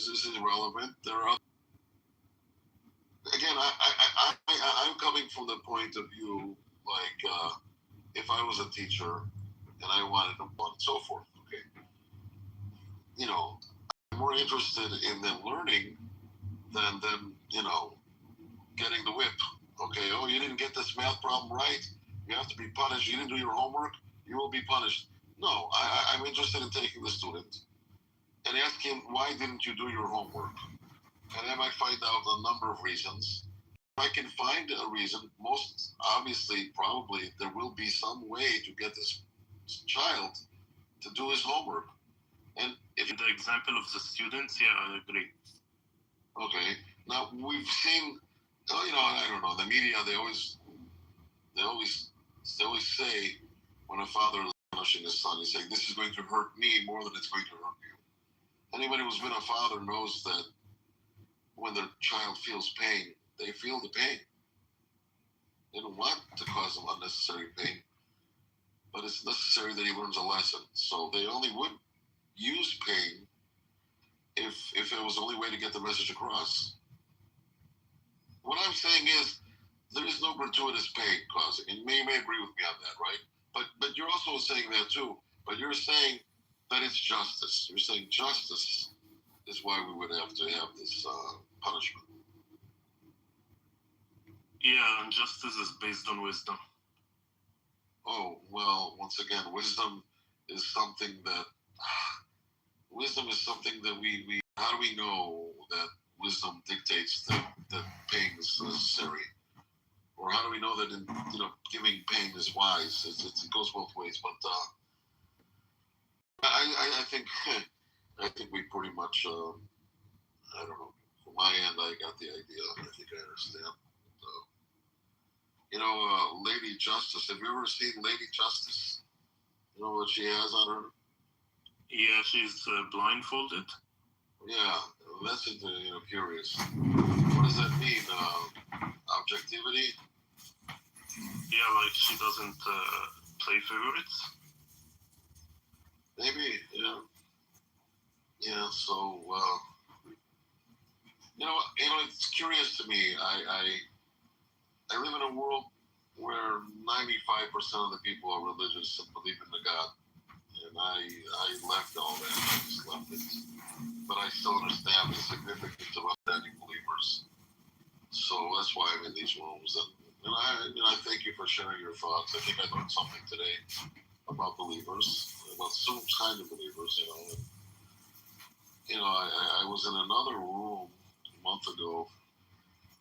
is irrelevant. There are again, I'm coming from the point of view like if I was a teacher and I wanted to and so forth. Okay, I'm more interested in them learning than getting the whip. Okay, oh, you didn't get this math problem right. You have to be punished. You didn't do your homework. You will be punished. No, I'm interested in taking the student and ask him, why didn't you do your homework? And I might find out a number of reasons. If I can find a reason, most obviously, probably, there will be some way to get this child to do his homework. And if the example of the students, yeah, I agree. Okay, now we've seen, I don't know, the media, they always say when a father is punishing his son, he's saying, this is going to hurt me more than it's going to hurt you. Anybody who's been a father knows that when their child feels pain, they feel the pain. They don't want to cause him unnecessary pain, but it's necessary that he learns a lesson. So they only would use pain if it was the only way to get the message across. What I'm saying is, there is no gratuitous pain causing, and you may agree with me on that, right? But you're also saying that too. But you're saying that it's justice. You're saying justice is why we would have to have this punishment. Yeah, and justice is based on wisdom. Oh, well, once again, wisdom is something that we how do we know that wisdom dictates that pain is necessary? Or how do we know that giving pain is wise? It goes both ways. But I think we pretty much, I don't know, from my end, I got the idea. I think I understand. Lady Justice, have you ever seen Lady Justice? You know what she has on her? Yeah, she's blindfolded. Yeah, that's curious. What does that mean? Objectivity? Yeah, like she doesn't play favorites. Maybe, yeah. Yeah, so, it's curious to me. I live in a world where 95% of the people are religious and believe in the God. And I left all that. I just left it. But I still understand the significance of upstanding believers. So that's why I'm in these rooms. And I thank you for sharing your thoughts. I think I learned something today about believers, about some kind of believers, I was in another room a month ago,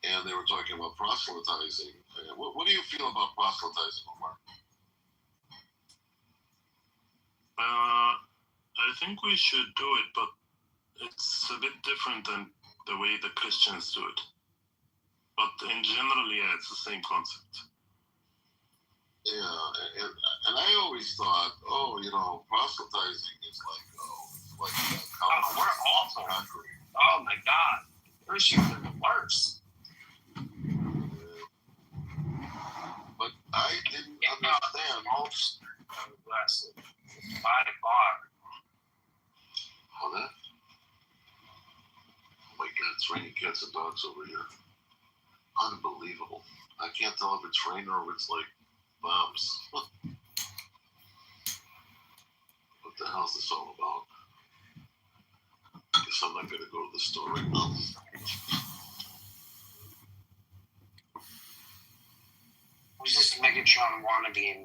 and they were talking about proselytizing. What do you feel about proselytizing, Omar? I think we should do it, but it's a bit different than the way the Christians do it. But in general, yeah, it's the same concept. Yeah, and I always thought, proselytizing is we're awful. Oh my God, Christians are the worst. But I didn't understand. Most blessed by far. Oh, that? Oh my God, it's raining cats and dogs over here. Unbelievable. I can't tell if it's rain or if it's like bombs. What the hell is this all about? I guess I'm not going to go to the store right now. Was this Megatron wannabe in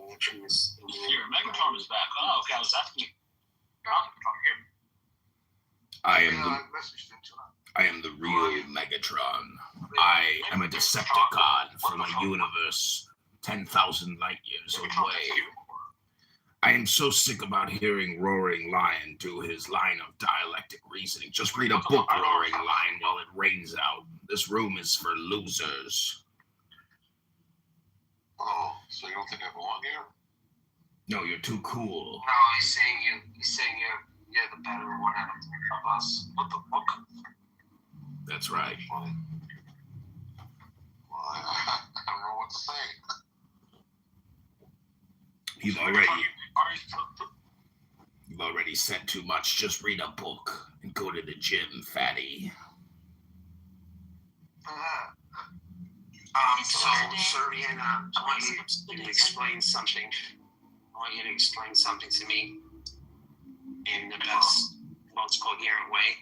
this? Here, Megatron is back. Oh, okay, I was asking you. I am the real Megatron. I am a Decepticon from a universe 10,000 light years away. I am so sick about hearing Roaring Lion do his line of dialectic reasoning. Just read a book, Roaring Lion, while it rains out. This room is for losers. Oh, so you don't think I belong here? No, you're too cool. No, he's saying you're the better one of us. What the fuck? That's right. Well, I don't know what to say. You've already said too much. Just read a book and go to to the gym, fatty. So, Rihanna, I want you to explain something. I want you to explain something to me in the best, most coherent way.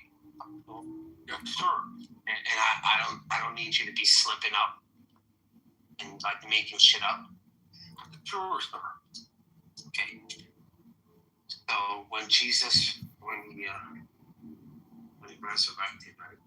Yeah, sure. And I don't need you to be slipping up and like making shit up. Sure, sir. Okay. So when Jesus, when he resurrected, right?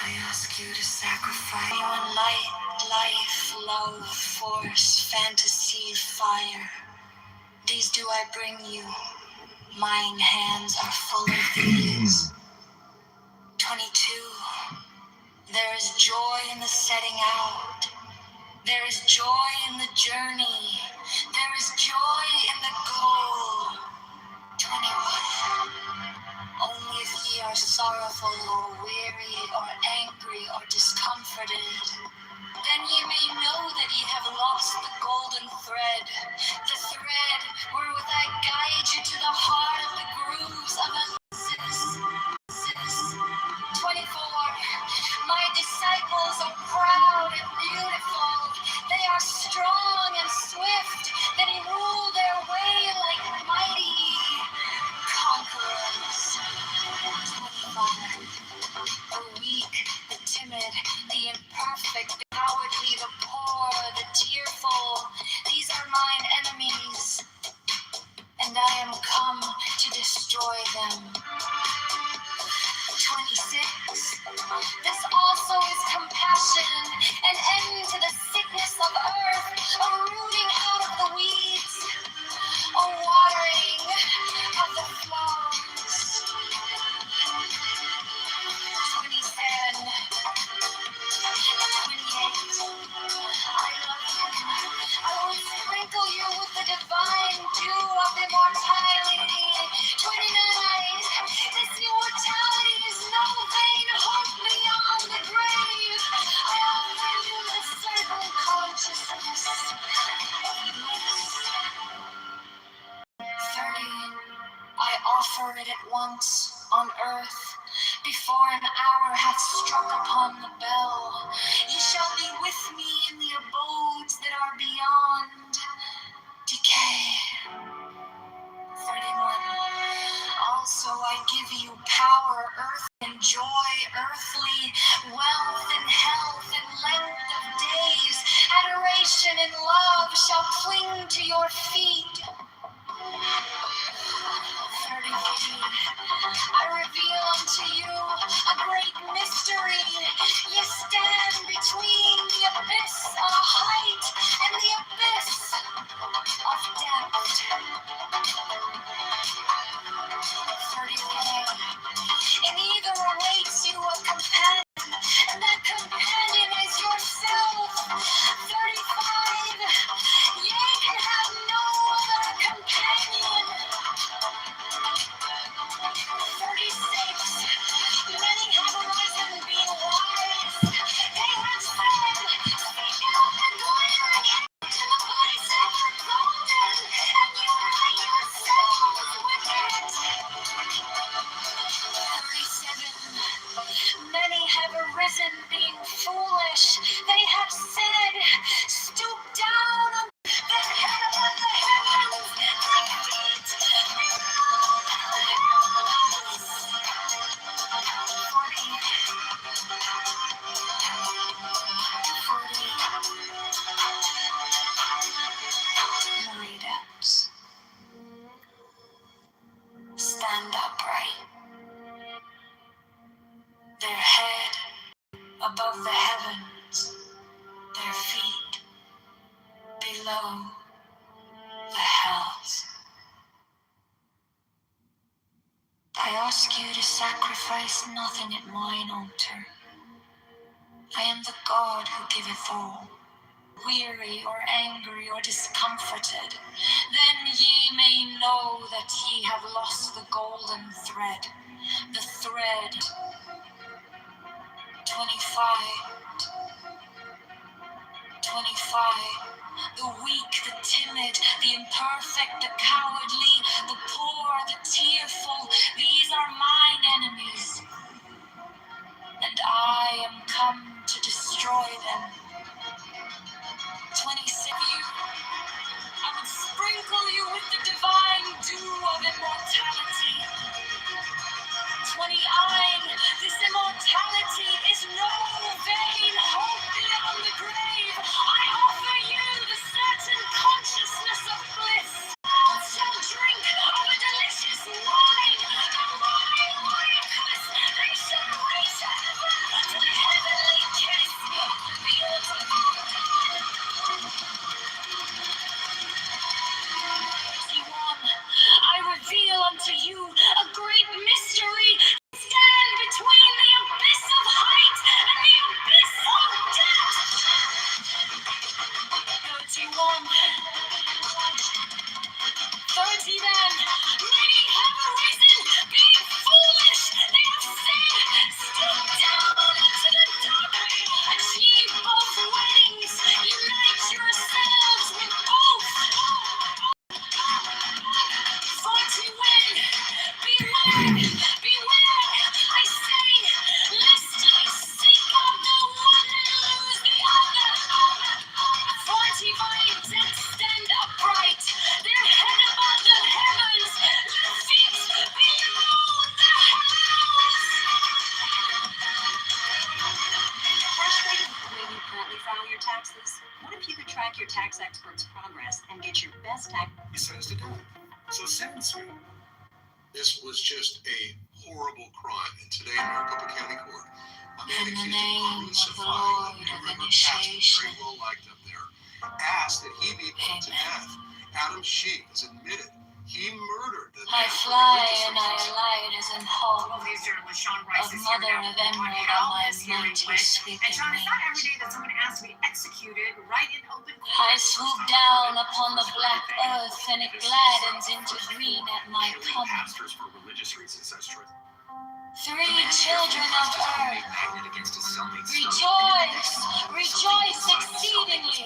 I ask you to sacrifice on life, love, force, fantasy, fire. These do I bring you. Mine hands are full of these. 22. There is joy in the setting out. There is joy in the journey. There is joy in the goal. 21. Only if ye are sorrowful or weary or angry or discomforted, then ye may know that ye have lost the golden thread, the thread wherewith I guide you to the heart of the grooves of Elysis. 24. My disciples are proud and beautiful. They are strong and swift. They rule their way like mighty conquerors. 25. The weak, the timid, the imperfect, the cowardly, the poor, the tearful. These are mine enemies, and I am come to destroy them. 26. This also is compassion, an end to the sickness of earth, a rooting out of the weeds, a watering of the flowers. 27. 28. I love you. I will sprinkle you with the divine dew of immortality. 29. This immortality is no vain hope beyond the grave. I offer you the certain consciousness of bliss. 30. I offer it at once on earth, before an hour hath struck upon the bell. Ye shall be with me in the abodes that are beyond decay. 31. Also I give you power, earth, and joy, earthly, wealth and health and length of days. Adoration and love shall cling to your feet. 33. I reveal unto you a great mystery. Ye stand between the abyss of height and the abyss of depth. 34. In either awaits you a companion, and that companion is yourself. 35. Ye can have no other companion. 36. Many have arisen being wise. They have said, speak out the glaring into the place of the golden, and unite yourselves with it. 37. Many have arisen being foolish. They have said, stoop down on the head of the heavens, my feet below the heavens. 40. My depths. Stand upright. Their head above the heavens, their feet below the hells. I ask you to sacrifice nothing at mine altar. I am the God who giveth all. Weary or angry or discomforted, then ye may know that ye have lost the golden thread. The thread. 25. 25. The weak, the timid, the imperfect, the cowardly, the poor, the tearful, these are mine enemies. And I am come to destroy them. 26. I would sprinkle you with the divine dew of immortality. 29. This immortality is no vain hope beyond the grave. I offer you the certain consciousness of bliss. Shall drink of a delicious wine, the wine miracles. They shall reach ever to the heavenly kiss of the beautiful God. 31. I reveal unto you a great mystery. Stand between the abyss of height and the abyss of depth. 31. 30 then. Many have arisen, being foolish. They have said, stoop down into the dark. Achieve both weddings. Unite yourselves with both. 40 when. Beware, beware, I say, lest ye seek of the one and lose the other. 40 minds that stand upright, their head above the heavens, their feet beyond the heavens. Frustrated with the way you currently file your taxes? What if you could track your tax expert's progress and get your best tax? He says to do it. So sentence me. This was just a horrible crime. And today in Maricopa County Court, a man In the accused name of of the crucifying Lord a New of River pastor, initiation. very well liked up there, asked that he be put to death. Adam Sheik has admitted he murdered the I man for fly religious and I reasons. alight as an hawk. Well, news journalist Sean Rice Of is mother here now. of emerald How on my this hearing mighty went. sweeping And Sean, it's not every wings. day that someone asks to be executed right in open court. I swoop down upon the black earth and it gladdens into green at my coming. Pastors for religious reasons, says truth. 3 children of earth, rejoice, rejoice exceedingly,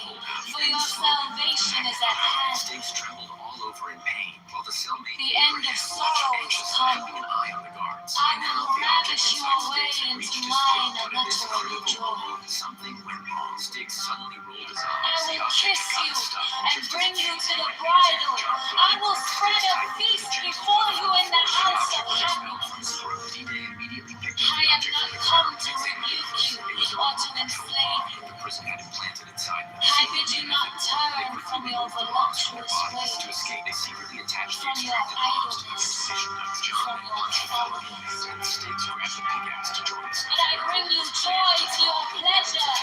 for your salvation is at hand. Stakes trembled all over in pain, while the cellmate The end of sorrows come. keeping an eye on the guards. I will ravish you away into mine unutterable joy. Something went wrong. Sticks suddenly rolled his eyes. I will kiss you and bring you to the bridal. I will spread a feast before you in the house of happiness. I am not come to rebuke you or to enslave you. The prison had implanted inside them. I bid you not turn from your voluptuous To ways, escape, they secretly attached from your idleness, from your follies. and the stakes grabbed the pickaxe to join us. And I bring you joy to your pleasure,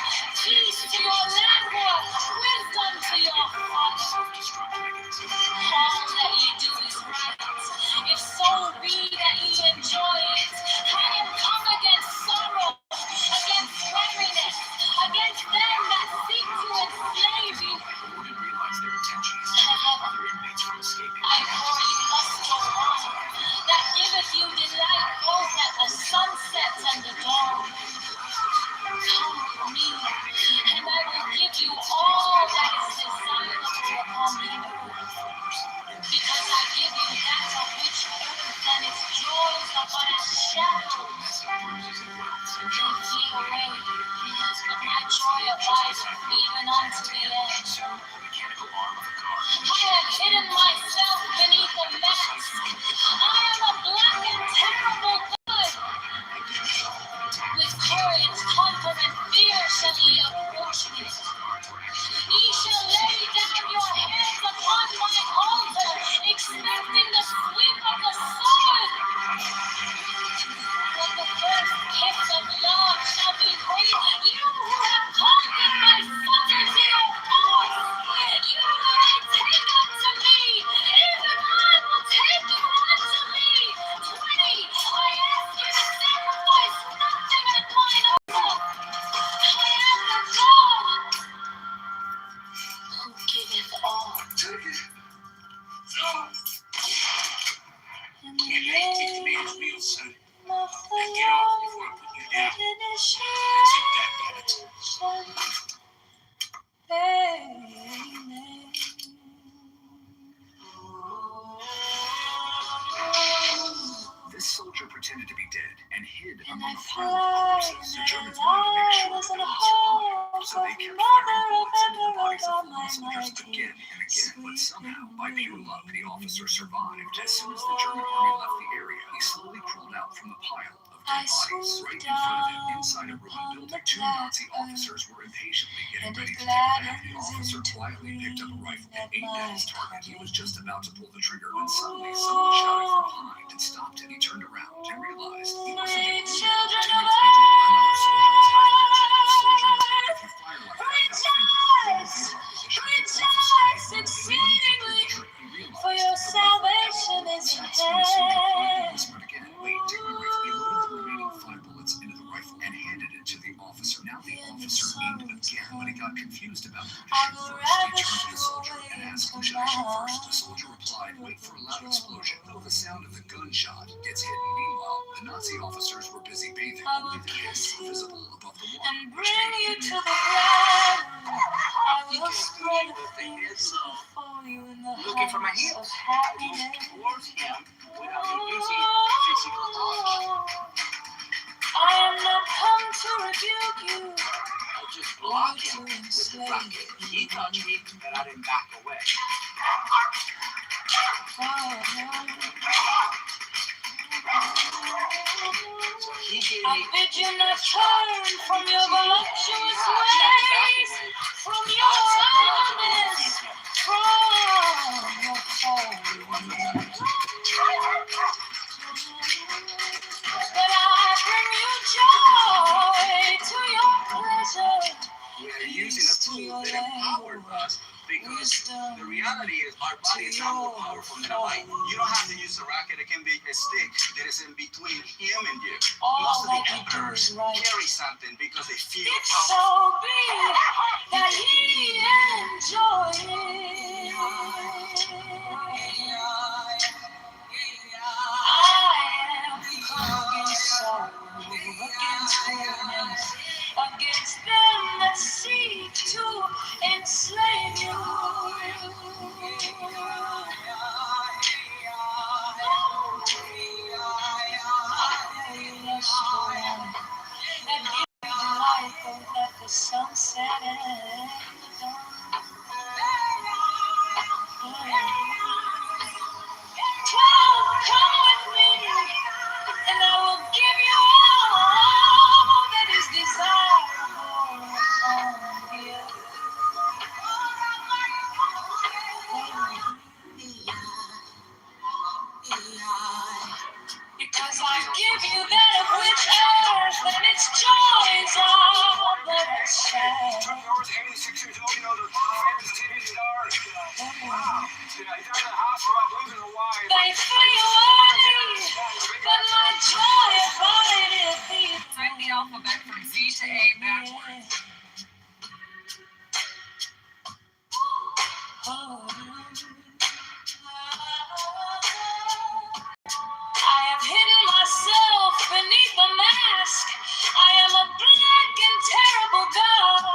peace to your languor, wisdom to your folly. Self-destruct mechanism. All that ye do is right, if so be that ye enjoy it. I am come against sorrow, against weariness, against them that seek to enslave you. Wouldn't realize their intentions. Other inmates from escaping. I pour you lustful wine, that giveth you delight both at the sunset and the dawn. Come with me, and I will give you all that is desirable upon the earth. Because I give you that of which earth and its joys are but as shadows. And they flee away, but my joy abides even unto the end. Mechanical arm of a car. I have hidden myself beneath a mask. I am a black and terrible good. With courage, comfort, and fear shall ye approach me. Ye shall lay down your heads upon my altar, expecting the sweep of the sword. But the first kiss of love shall be great. You who have conquered my subtlety or force, you will take unto me, even I will take you unto me. 20, I ask you to sacrifice nothing at mine altar. I This soldier pretended to be dead and hid among a pile of corpses. The Germans wanted to make sure the building survived, so they kept firing bullets into the bodies of fallen soldiers again and again. But somehow, by pure luck, the officer survived. As soon as the German army left the area, he slowly crawled out from the pile of dead bodies. Right in front of him, inside a ruined building, two Nazi officers were impatiently getting ready to take a nap. The officer quietly picked up a rifle and aimed at his target. He was just about to pull the trigger when suddenly someone shouted from behind and stopped him. He turned around and realized he wasn't the only one. 2 minutes later, another soldier was hiding in a tree. The soldier whispered, "If you fire like that without thinking, you'll reveal our position to the officer." For your salvation is in hand. Whispered again, "Wait, take my rifle." He loaded the remaining 5 bullets into the rifle and handed it to the officer. Now the officer aimed again, but he got confused about who to shoot first. He turned to the soldier and asked, "Who should I shoot first?" The soldier replied, "Wait for a loud explosion, though the sound of the gunshot gets hidden." Meanwhile, the Nazi officers were busy bathing. Only their heads were visible above the water, and bring you to the ground. I will spread the things before you in the Looking for my heights heels. of I happiness. moved towards him without me using physical touch. I am not come to rebuke you, I just blocked him with the rocket. He touched me, and I didn't back away. So he gave I me bid you not turn from your voluptuous ways, from your honest, from your folly. But I bring you joy to your pleasure. we're using a tool that empowered us because the reality is our body is not more powerful than a light. You don't have to use a rocket. It can be a stick that is in between him and you. All Most of that the you do emperors is right. carry something because they feel If powerful. so be that ye enjoy it. I am come against sorrow, against weariness, against them that seek to enslave you. And give you life both at the sunset and the dawn. Come with me, and I will give you all that is desirable on the earth. Because I give you that of which earth and its joys are but a shadow. Yours 86 years old, you know, the famous TV stars. Wow. He's out of the hospital, I believe in Hawaii. Thankfully you are me, but my joy abideth thee. Write the alphabet from Z to A backwards. I have hidden myself beneath a mask. I am a black and terrible God.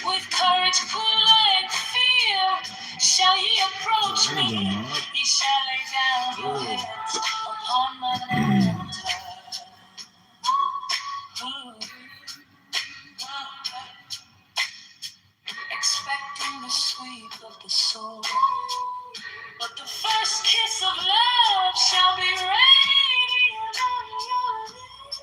With courage cool and fear shall ye approach me. Ye shall lay down your heads upon my altar. Expecting the sweep of the soul, but the first kiss of love shall be radiant on your lips,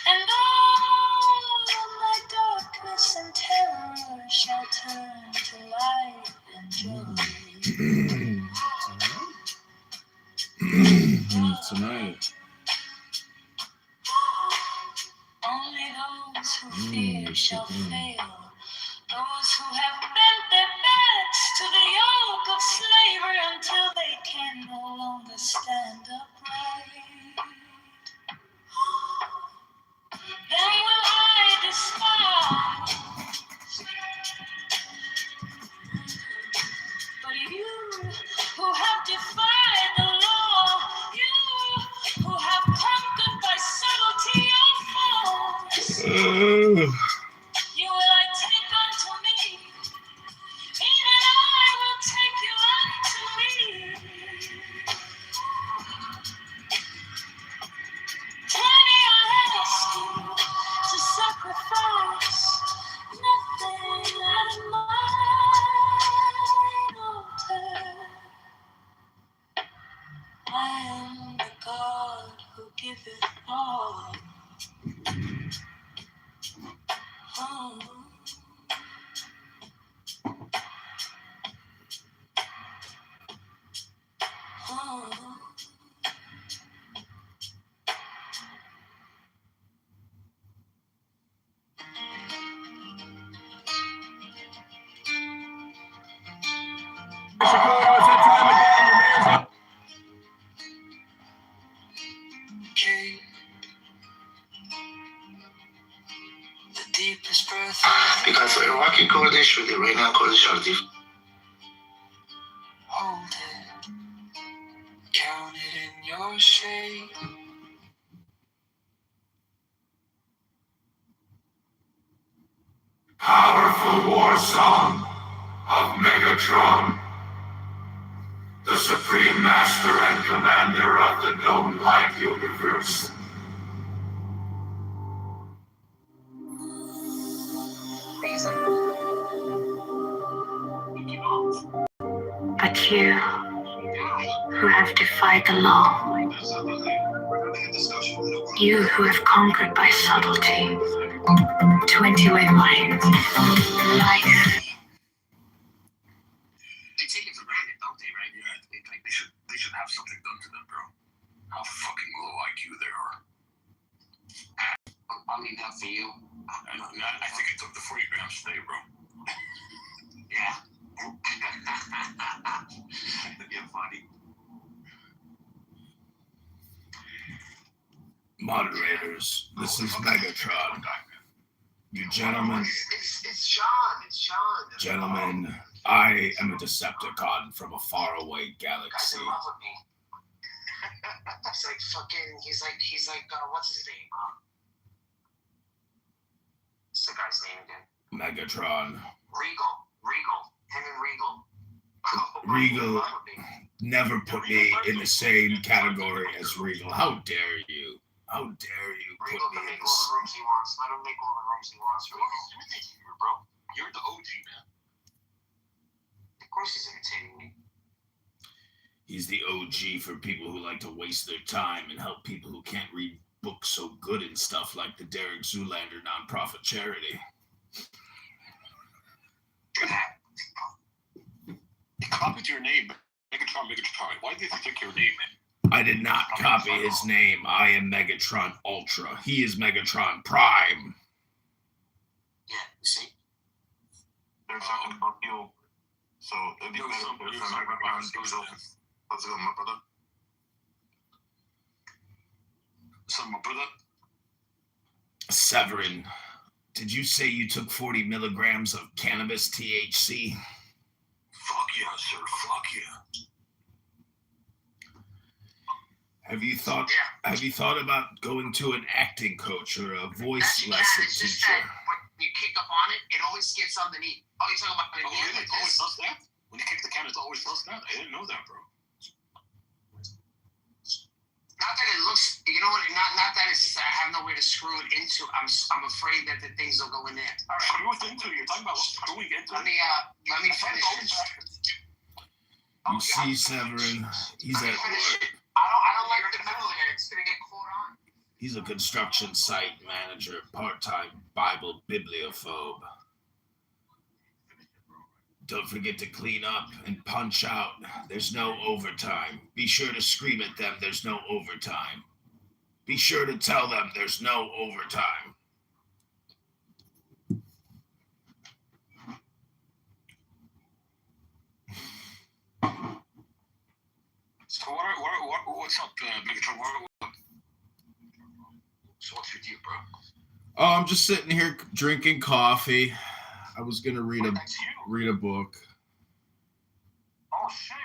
and all my darkness and terror shall turn to light and joy. Tonight. Only those who fear shall fail. Those who have bent their backs to the yoke of slavery until they can no longer stand upright. Them will I despise. give it all. Oh. Oh. Okay. The deepest breath. Because we're working Kurdish with Iranian Kurdish are different. Hold it. Count it in your shade. Powerful war song of Megatron, the supreme master and commander of the known light universe. But you, who have defied the law, you who have conquered by subtlety, 20-way mind, life. They take it for granted, don't they, right? Yeah, they should have something done to them, bro. How fucking low IQ they are. I'll leave that for you. I think I took the 40 grams today, bro. Yeah. You're funny. Moderators, this is Megatron. You gentlemen, It's Sean. It's Sean. gentlemen, I am a Decepticon from a faraway Guy's galaxy. in love with me. It's like fucking. He's like. What's his name? What's the guy's name again? Megatron. Regal. Him and Regal. Regal never put me in the same category as Regal. How dare you? How dare you put Regal me can in make all this? the rooms he wants. Let him make all the rooms he wants. Regal. Bro, you're the OG, man. Of course he's imitating me. He's the OG for people who like to waste their time and help people who can't read books so good and stuff like the Derek Zoolander nonprofit charity. He copied your name, Megatron. Why did he take your name, man? I did not copy his name. I am Megatron Ultra. He is Megatron Prime. Yeah, you see? They're talking about you. So it'd be better if there's a Megatron. Let's go, my brother. So, my brother. Severin, did you say you took 40 milligrams of cannabis THC? Fuck yeah, sir. Fuck yeah. Have you thought about going to an acting coach or a voice lesson It's just teacher? that when you kick up on it, it always gets underneath. Oh, you're talking about Oh, really? It always does that? When you kick the can, it always does that? I didn't know that, bro. Not that it looks, you know what? Not that it's just that I have no way to screw it into. I'm afraid that the things will go in there. All right. Screw it into. You're talking about screwing into. Let me finish this. You see, Severin, he's at work. I don't like the middle there. It's gonna get caught on. He's a construction site manager, part-time Bible bibliophobe. Don't forget to clean up and punch out. There's no overtime. Be sure to scream at them, there's no overtime. Be sure to tell them there's no overtime. So what's up, Megatron? So what's your deal, bro? Oh, I'm just sitting here drinking coffee. I was gonna read a book. Oh shit!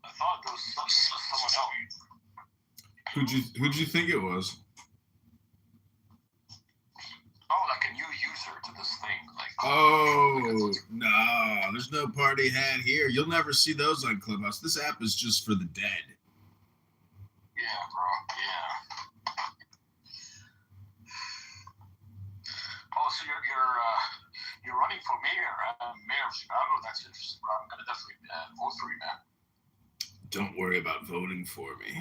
I thought there was someone else. Who'd you think it was? Oh, like a new user to this thing. Like. Oh no, there's no party hat here. You'll never see those on Clubhouse. This app is just for the dead. Yeah, bro. Yeah. Oh, so you're running for mayor of Chicago. That's interesting, bro. I'm gonna definitely vote for you, man. Don't worry about voting for me.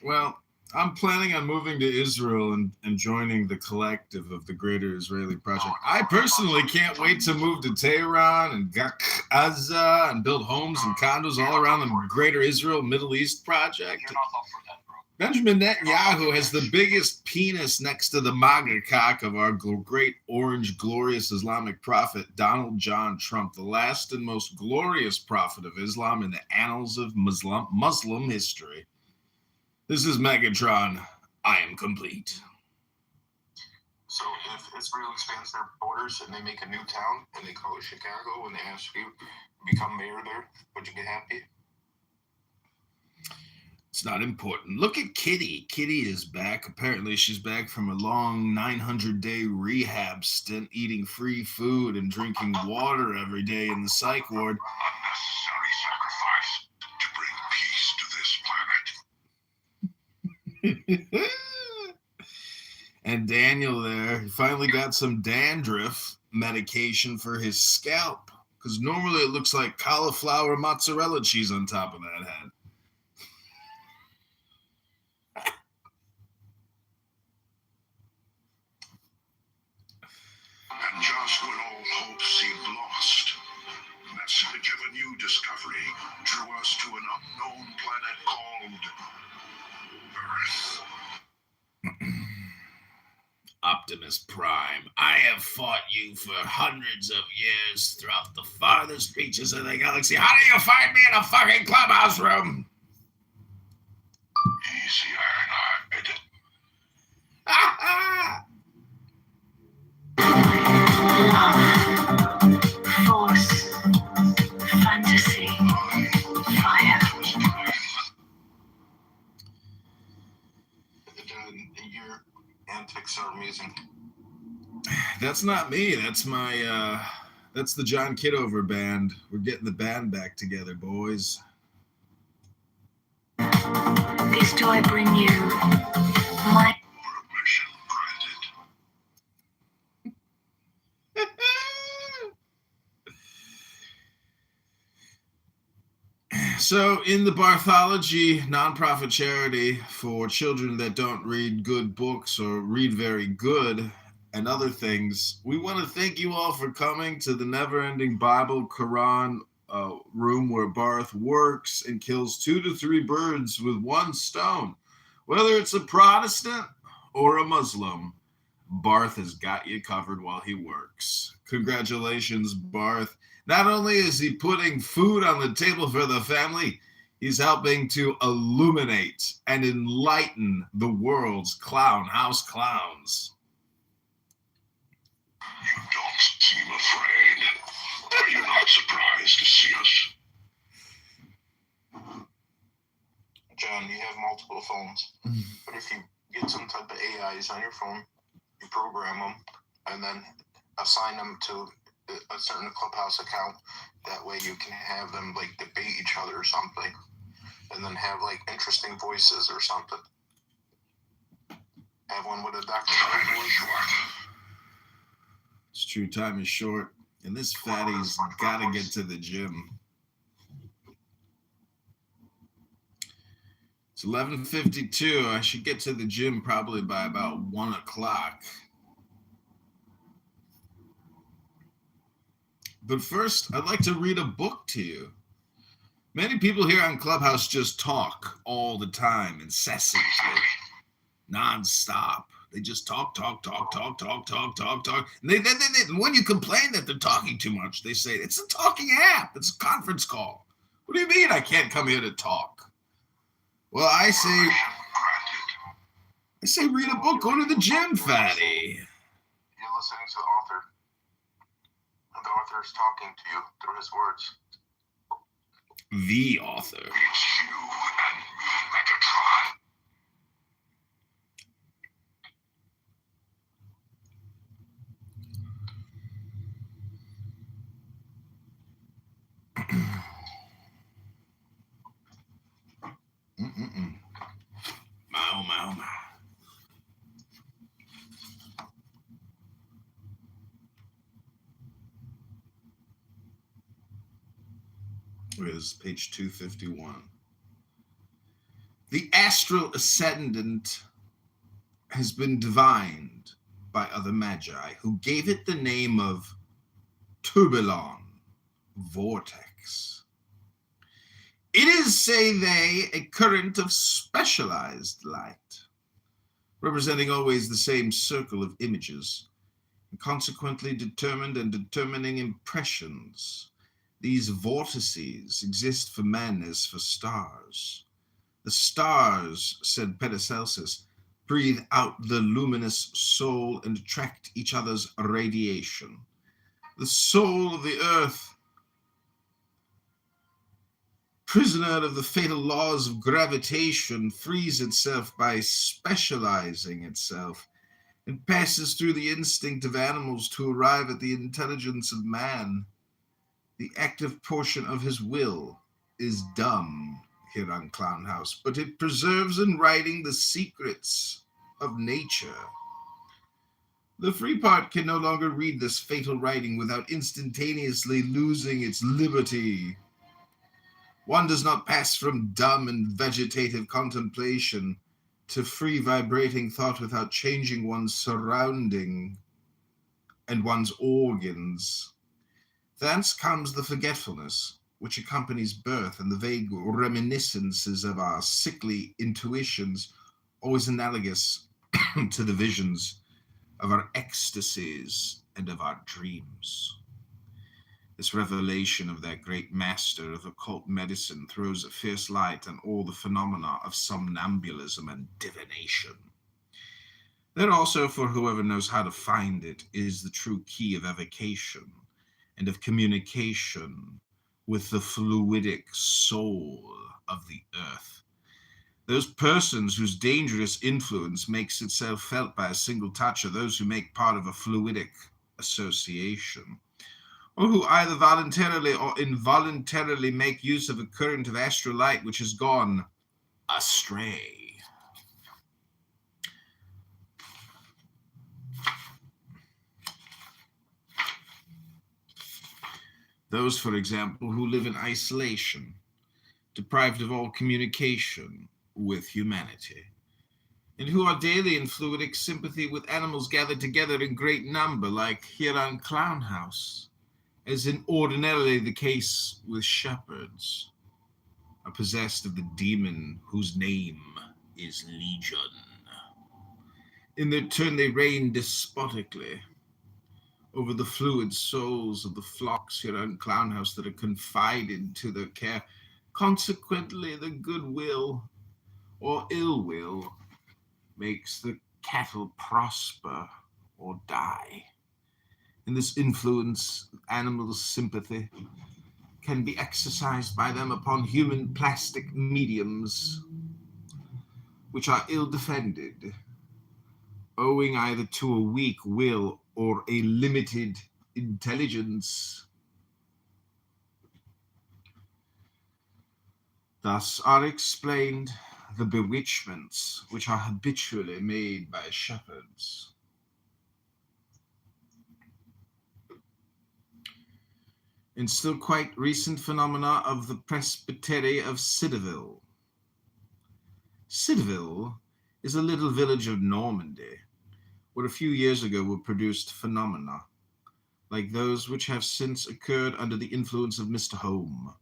Well, I'm planning on moving to Israel and joining the collective of the Greater Israeli Project. I personally can't wait to move to Tehran and Gaza and build homes and condos all around the Greater Israel Middle East Project. You're not up for that, bro. Benjamin Netanyahu has the biggest penis next to the MAGA cock of our great orange glorious Islamic prophet Donald John Trump, the last and most glorious prophet of Islam in the annals of Muslim history. This is Megatron. I am complete. So if Israel expands their borders and they make a new town and they call it Chicago and they ask you to become mayor there, would you be happy? It's not important. Look at Kitty. Kitty is back. Apparently she's back from a long 900-day rehab stint, eating free food and drinking water every day in the psych ward. Unnecessary sacrifice to bring peace to this planet. And Daniel there, he finally got some dandruff medication for his scalp, because normally it looks like cauliflower mozzarella cheese on top of that head. And just when all hope seemed lost, the message of a new discovery drew us to an unknown planet called Earth. Optimus Prime, I have fought you for hundreds of years throughout the farthest reaches of the galaxy. How do you find me in a fucking clubhouse room? Easy, Ironhide. Force, fantasy, fire. Your antics are amusing. That's not me. That's that's the John Kitover band. We're getting the band back together, boys. This do I bring you, my Permission granted. So, in the Barthology nonprofit charity for children that don't read good books or read very good and other things, we want to thank you all for coming to the never-ending Bible Quran room where Barth works and kills 2 to 3 birds with one stone. Whether it's a Protestant or a Muslim, Barth has got you covered while he works. Congratulations, Barth. Not only is he putting food on the table for the family, he's helping to illuminate and enlighten the world's clown house clowns. You don't seem afraid. Are you not surprised to see us? John, you have multiple phones, but if you get some type of AIs on your phone, you program them and then assign them to a certain clubhouse account. That way you can have them like debate each other or something, and then have like interesting voices or something. Have one with a Dr. voice. It's true, time is short, and this fatty's got to get to the gym. It's 11:52. I should get to the gym probably by about 1 o'clock. But first, I'd like to read a book to you. Many people here on Clubhouse just talk all the time, incessantly, nonstop. They just talk. And they, when you complain that they're talking too much, they say, it's a talking app. It's a conference call. What do you mean I can't come here to talk? Well, I say read a book, go to the gym, fatty. You're listening to the author. And the author is talking to you through his words. The author. It's you and me, Megatron. My. It is page 251. The astral ascendant has been divined by other magi, who gave it the name of tourbillon, vortex. It is, say they, a current of specialized light, representing always the same circle of images, and consequently determined and determining impressions. These vortices exist for men as for stars. The stars, said Paracelsus, breathe out the luminous soul and attract each other's radiation. The soul of the earth, prisoner of the fatal laws of gravitation, frees itself by specializing itself and passes through the instinct of animals to arrive at the intelligence of man. The active portion of his will is dumb here on Clown House, but it preserves in writing the secrets of nature. The free part can no longer read this fatal writing without instantaneously losing its liberty. One does not pass from dumb and vegetative contemplation to free vibrating thought without changing one's surrounding and one's organs. Thence comes the forgetfulness which accompanies birth and the vague reminiscences of our sickly intuitions, always analogous to the visions of our ecstasies and of our dreams. This revelation of that great master of occult medicine throws a fierce light on all the phenomena of somnambulism and divination. There also, for whoever knows how to find it, is the true key of evocation and of communication with the fluidic soul of the earth. Those persons whose dangerous influence makes itself felt by a single touch are those who make part of a fluidic association, or who either voluntarily or involuntarily make use of a current of astral light which has gone astray. Those, for example, who live in isolation, deprived of all communication with humanity, and who are daily in fluidic sympathy with animals gathered together in great number, like here on Clown House, as in ordinarily the case with shepherds, are possessed of the demon whose name is Legion. In their turn, they reign despotically over the fluid souls of the flocks here on Clown House that are confided to their care. Consequently, the goodwill or ill will makes the cattle prosper or die. And this influence, animal sympathy, can be exercised by them upon human plastic mediums, which are ill defended, owing either to a weak will or a limited intelligence. Thus are explained the bewitchments which are habitually made by shepherds. In still quite recent phenomena of the presbytery of Cideville. Cideville is a little village of Normandy, where a few years ago were produced phenomena like those which have since occurred under the influence of Mr. Home.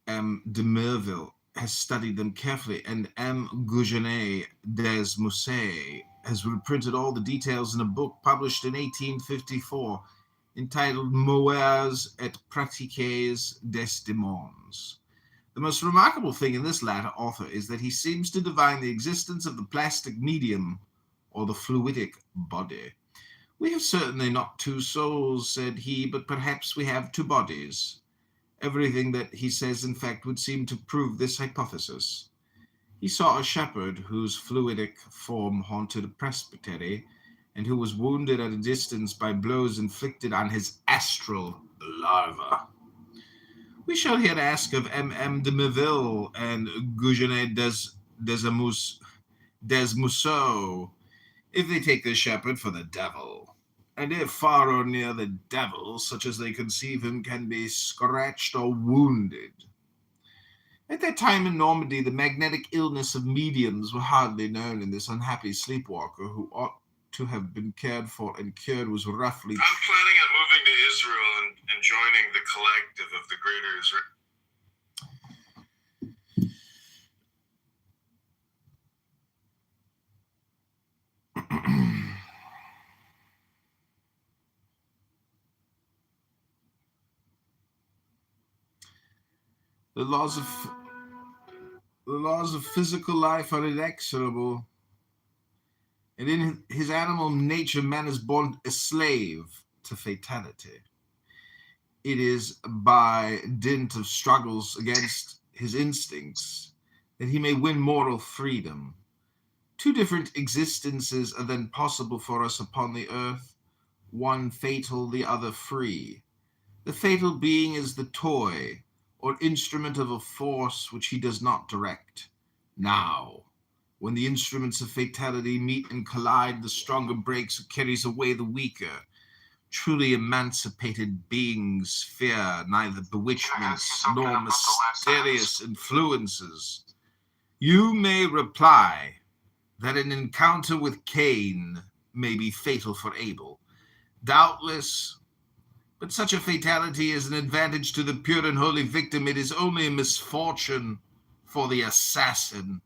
M. de Merville has studied them carefully, and M. Gougenet des Musset has reprinted all the details in a book published in 1854 entitled Moeurs et Pratiques des Démons. The most remarkable thing in this latter author is that he seems to divine the existence of the plastic medium or the fluidic body. We have certainly not two souls, said he, but perhaps we have two bodies. Everything that he says, in fact, would seem to prove this hypothesis. He saw a shepherd whose fluidic form haunted a presbytery, and who was wounded at a distance by blows inflicted on his astral larva. We shall here ask of M. de Merville and Gougenet des Musseau if they take the shepherd for the devil, and if far or near the devil, such as they conceive him, can be scratched or wounded. At that time in Normandy, the magnetic illness of mediums were hardly known, and this unhappy sleepwalker, who ought to have been cared for and cured, was roughly... I'm planning on moving to Israel and joining the collective of the greater Israel. The laws of physical life are inexorable, and in his animal nature, man is born a slave to fatality. It is by dint of struggles against his instincts that he may win moral freedom. Two different existences are then possible for us upon the earth, one fatal, the other free. The fatal being is the toy or instrument of a force which he does not direct. Now, when the instruments of fatality meet and collide, the stronger breaks or carries away the weaker. Truly emancipated beings fear neither bewitchments nor mysterious influences. You may reply that an encounter with Cain may be fatal for Abel. Doubtless, but such a fatality is an advantage to the pure and holy victim. It is only a misfortune for the assassin.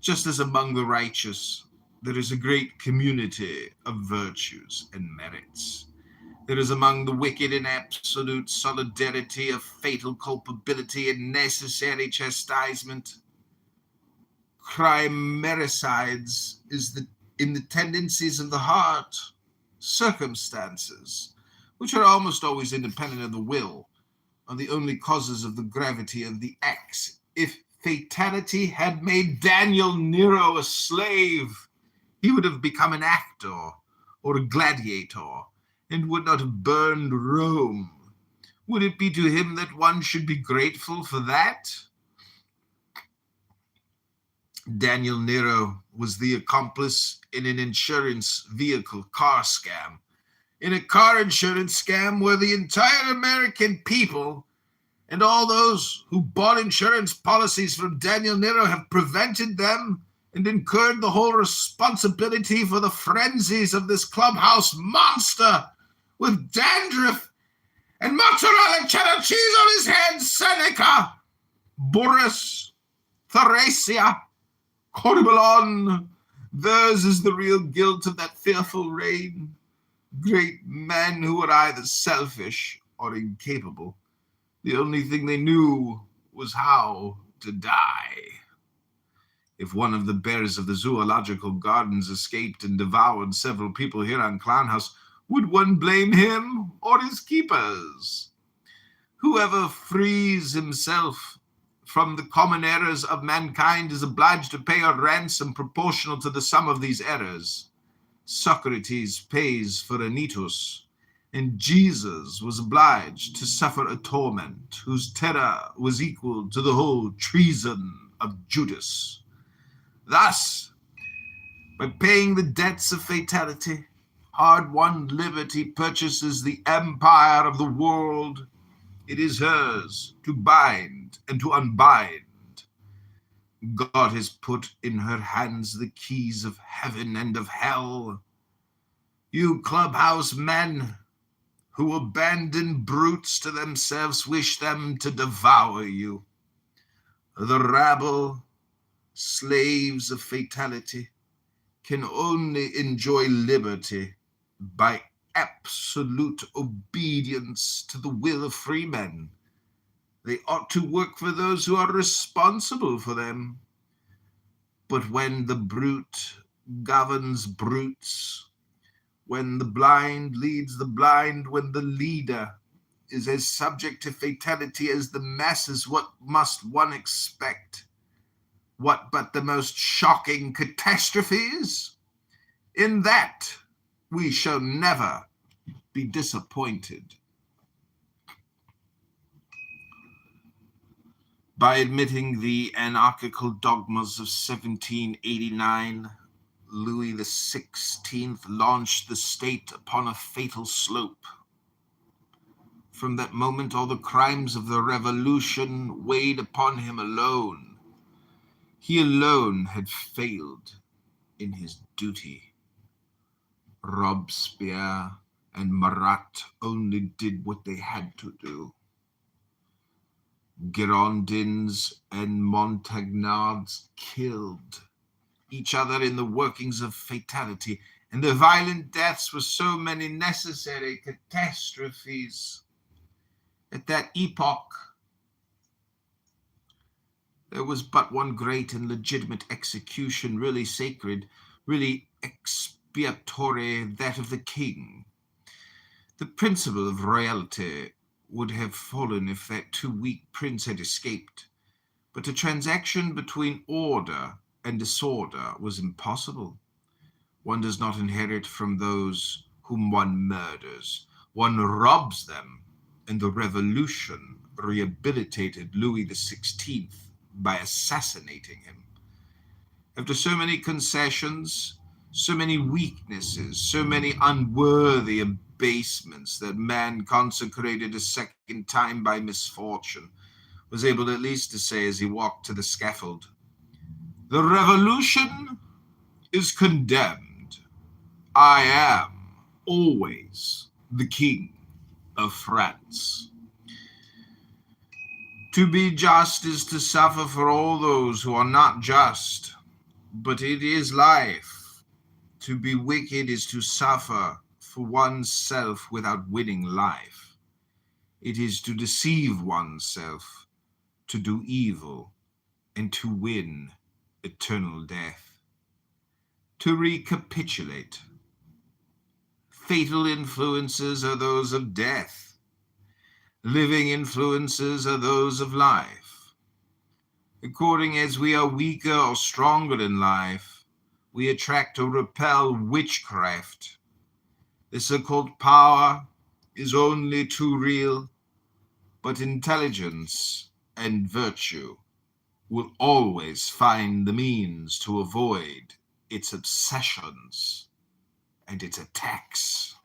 Just as among the righteous, there is a great community of virtues and merits, there is among the wicked an absolute solidarity of fatal culpability and necessary chastisement. Crime resides in the tendencies of the heart, circumstances, which are almost always independent of the will, are the only causes of the gravity of the acts. If fatality had made Daniel Nero a slave, he would have become an actor or a gladiator, and would not have burned Rome. Would it be to him that one should be grateful for that? Daniel Nero was the accomplice in an insurance vehicle car scam. In a car insurance scam where the entire American people and all those who bought insurance policies from Daniel Nero have prevented them and incurred the whole responsibility for the frenzies of this clubhouse monster with dandruff and mozzarella cheddar cheese on his head, Seneca, Boris, Theresia, Corbalon. Theirs is the real guilt of that fearful reign. Great men who were either selfish or incapable. The only thing they knew was how to die. If one of the bears of the zoological gardens escaped and devoured several people here on Clown House, would one blame him or his keepers? Whoever frees himself from the common errors of mankind is obliged to pay a ransom proportional to the sum of these errors. Socrates pays for Anytus, and Jesus was obliged to suffer a torment whose terror was equal to the whole treason of Judas. Thus, by paying the debts of fatality, hard-won liberty purchases the empire of the world. It is hers to bind and to unbind. God has put in her hands the keys of heaven and of hell. You clubhouse men who abandon brutes to themselves wish them to devour you. The rabble, slaves of fatality, can only enjoy liberty by absolute obedience to the will of free men. They ought to work for those who are responsible for them. But when the brute governs brutes, when the blind leads the blind, when the leader is as subject to fatality as the masses, what must one expect? What but the most shocking catastrophes? In that we shall never be disappointed. By admitting the anarchical dogmas of 1789, Louis XVI launched the state upon a fatal slope. From that moment, all the crimes of the revolution weighed upon him alone. He alone had failed in his duty. Robespierre and Marat only did what they had to do. Girondins and Montagnards killed each other in the workings of fatality, and the violent deaths were so many necessary catastrophes. At that epoch, there was but one great and legitimate execution, really sacred, really expiatory, that of the king. The principle of royalty would have fallen if that too weak prince had escaped, but a transaction between order and disorder was impossible. One does not inherit from those whom one murders. One robs them, and the revolution rehabilitated Louis XVI by assassinating him. After so many concessions, so many weaknesses, so many unworthy abasements that man, consecrated a second time by misfortune, was able at least to say as he walked to the scaffold, "The revolution is condemned. I am always the King of France." To be just is to suffer for all those who are not just, but it is life. To be wicked is to suffer for oneself without winning life. It is to deceive oneself, to do evil, and to win eternal death. To recapitulate, fatal influences are those of death. Living influences are those of life. According as we are weaker or stronger in life, we attract or repel witchcraft. The so-called power is only too real, but intelligence and virtue will always find the means to avoid its obsessions and its attacks.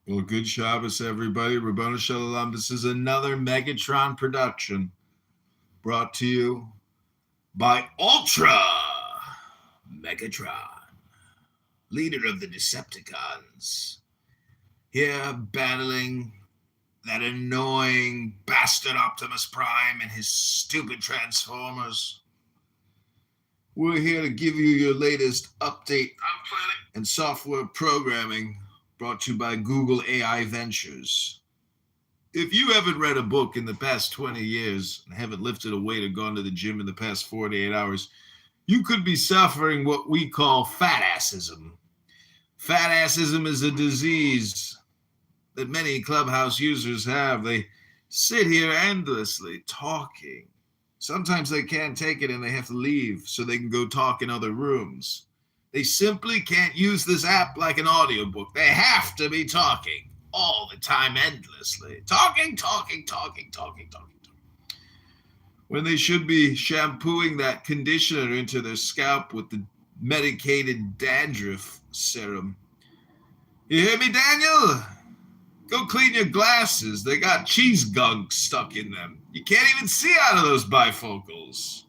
Well, good Shabbos, everybody. Rabbanu Shalom. This is another Megatron production brought to you by Ultra Megatron, leader of the Decepticons, here battling that annoying bastard Optimus Prime and his stupid Transformers. We're here to give you your latest update and software programming brought to you by Google AI Ventures. If you haven't read a book in the past 20 years and haven't lifted a weight or gone to the gym in the past 48 hours, you could be suffering what we call fat-assism. Fat-assism is a disease that many Clubhouse users have. They sit here endlessly talking. Sometimes they can't take it and they have to leave so they can go talk in other rooms. They simply can't use this app like an audiobook. They have to be talking all the time, endlessly. Talking. When they should be shampooing that conditioner into their scalp with the medicated dandruff serum. You hear me, Daniel? Go clean your glasses. They got cheese gunk stuck in them. You can't even see out of those bifocals.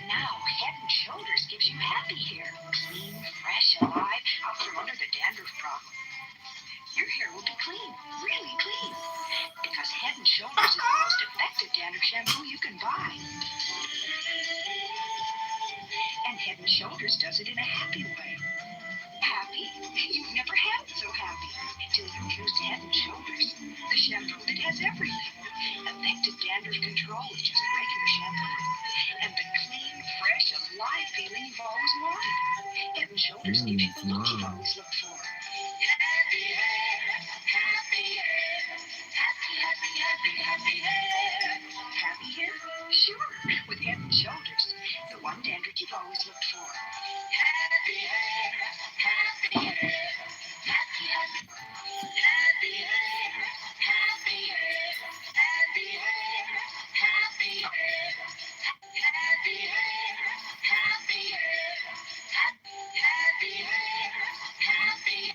Now, Head and Shoulders gives you happy hair. Clean, fresh, alive, out from under the dandruff problem. Your hair will be clean, really clean. Because Head and Shoulders is the most effective dandruff shampoo you can buy. sleepy the look you've always looked for. Happy hair, happy hair, happy, happy, happy, happy hair. Happy hair? Sure, with head and shoulders. The one dandruff you've always looked for. Happy hair, happy hair, happy, happy, happy hair, happy hair, happy hair, happy hair, happy hair, happy hair, happy hair, happy.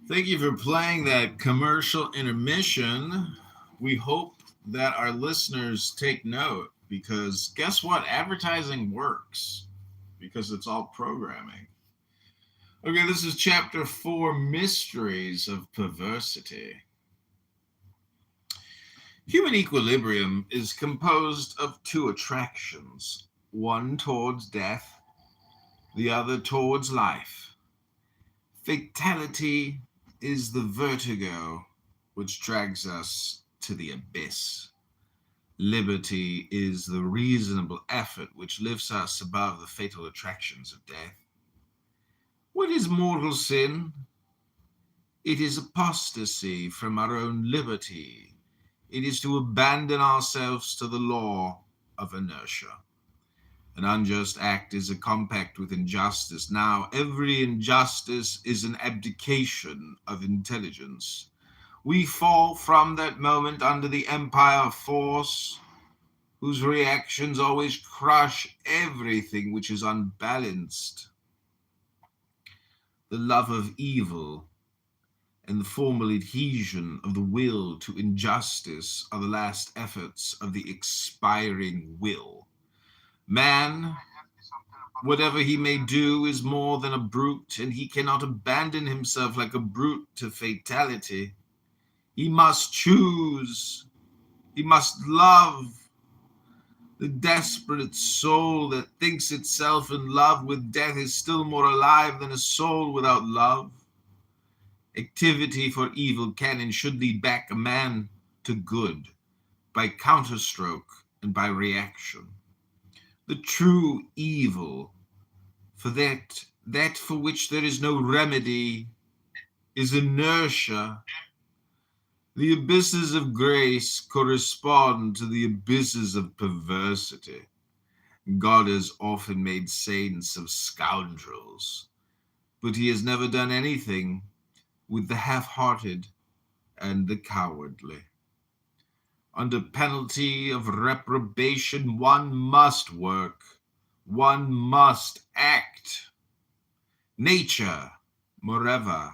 Thank you for playing that commercial intermission. We hope that our listeners take note, because guess what? Advertising works because it's all programming. Okay, this is chapter 4, Mysteries of Perversity. Human equilibrium is composed of two attractions, one towards death, the other towards life. Fatality is the vertigo which drags us to the abyss. Liberty is the reasonable effort which lifts us above the fatal attractions of death. What is mortal sin? It is apostasy from our own liberty. It is to abandon ourselves to the law of inertia. An unjust act is a compact with injustice. Now, every injustice is an abdication of intelligence. We fall from that moment under the empire of force, whose reactions always crush everything which is unbalanced. The love of evil and the formal adhesion of the will to injustice are the last efforts of the expiring will. Man, whatever he may do, is more than a brute, and he cannot abandon himself like a brute to fatality. He must choose. He must love. The desperate soul that thinks itself in love with death is still more alive than a soul without love. Activity for evil can and should lead back a man to good by counterstroke and by reaction. The true evil, for that for which there is no remedy, is inertia. The abysses of grace correspond to the abysses of perversity. God has often made saints of scoundrels, but he has never done anything with the half-hearted and the cowardly. Under penalty of reprobation, one must work, one must act. Nature, moreover,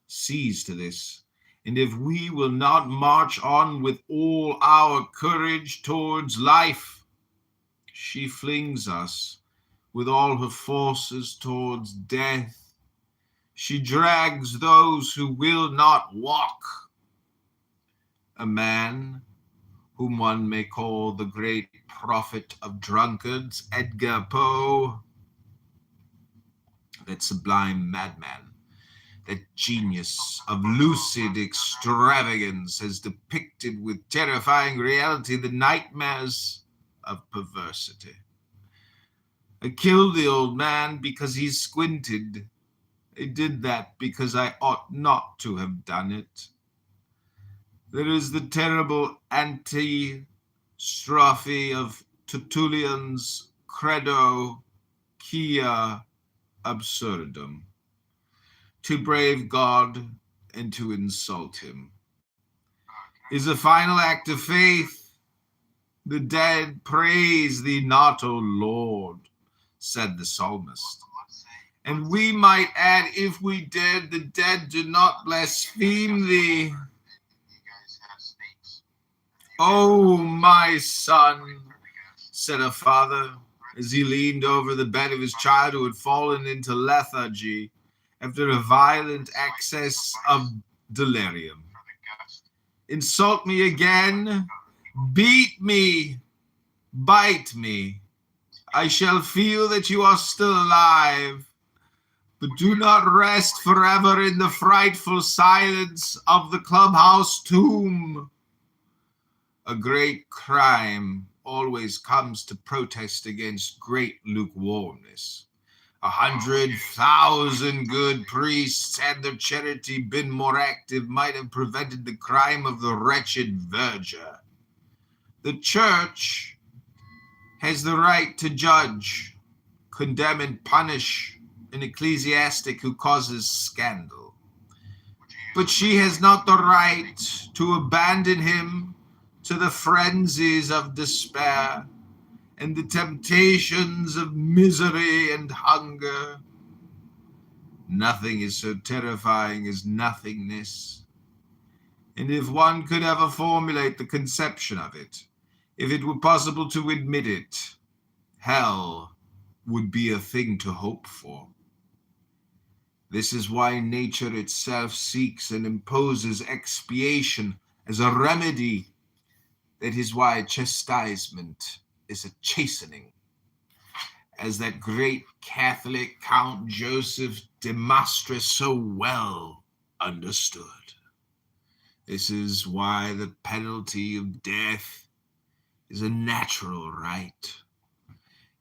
sees to this, and if we will not march on with all our courage towards life, she flings us with all her forces towards death. She drags those who will not walk. A man whom one may call the great prophet of drunkards, Edgar Poe, that sublime madman, that genius of lucid extravagance, has depicted with terrifying reality the nightmares of perversity. I killed the old man because he squinted. I did that because I ought not to have done it. There is the terrible antistrophe of Tertullian's Credo Quia Absurdum. To brave God and to insult him is a final act of faith. The dead praise thee not, O Lord, said the psalmist. And we might add, if we did, the dead do not blaspheme thee. Oh, my son, said a father, as he leaned over the bed of his child who had fallen into lethargy after a violent access of delirium. Insult me again, beat me, bite me. I shall feel that you are still alive, but do not rest forever in the frightful silence of the clubhouse tomb. A great crime always comes to protest against great lukewarmness. 100,000 good priests, had their charity been more active, might have prevented the crime of the wretched verger. The church has the right to judge, condemn, and punish an ecclesiastic who causes scandal. But she has not the right to abandon him to the frenzies of despair and the temptations of misery and hunger. Nothing is so terrifying as nothingness. And if one could ever formulate the conception of it, if it were possible to admit it, hell would be a thing to hope for. This is why nature itself seeks and imposes expiation as a remedy. That is why chastisement is a chastening, as that great Catholic Count Joseph de Maistre so well understood. This is why the penalty of death is a natural right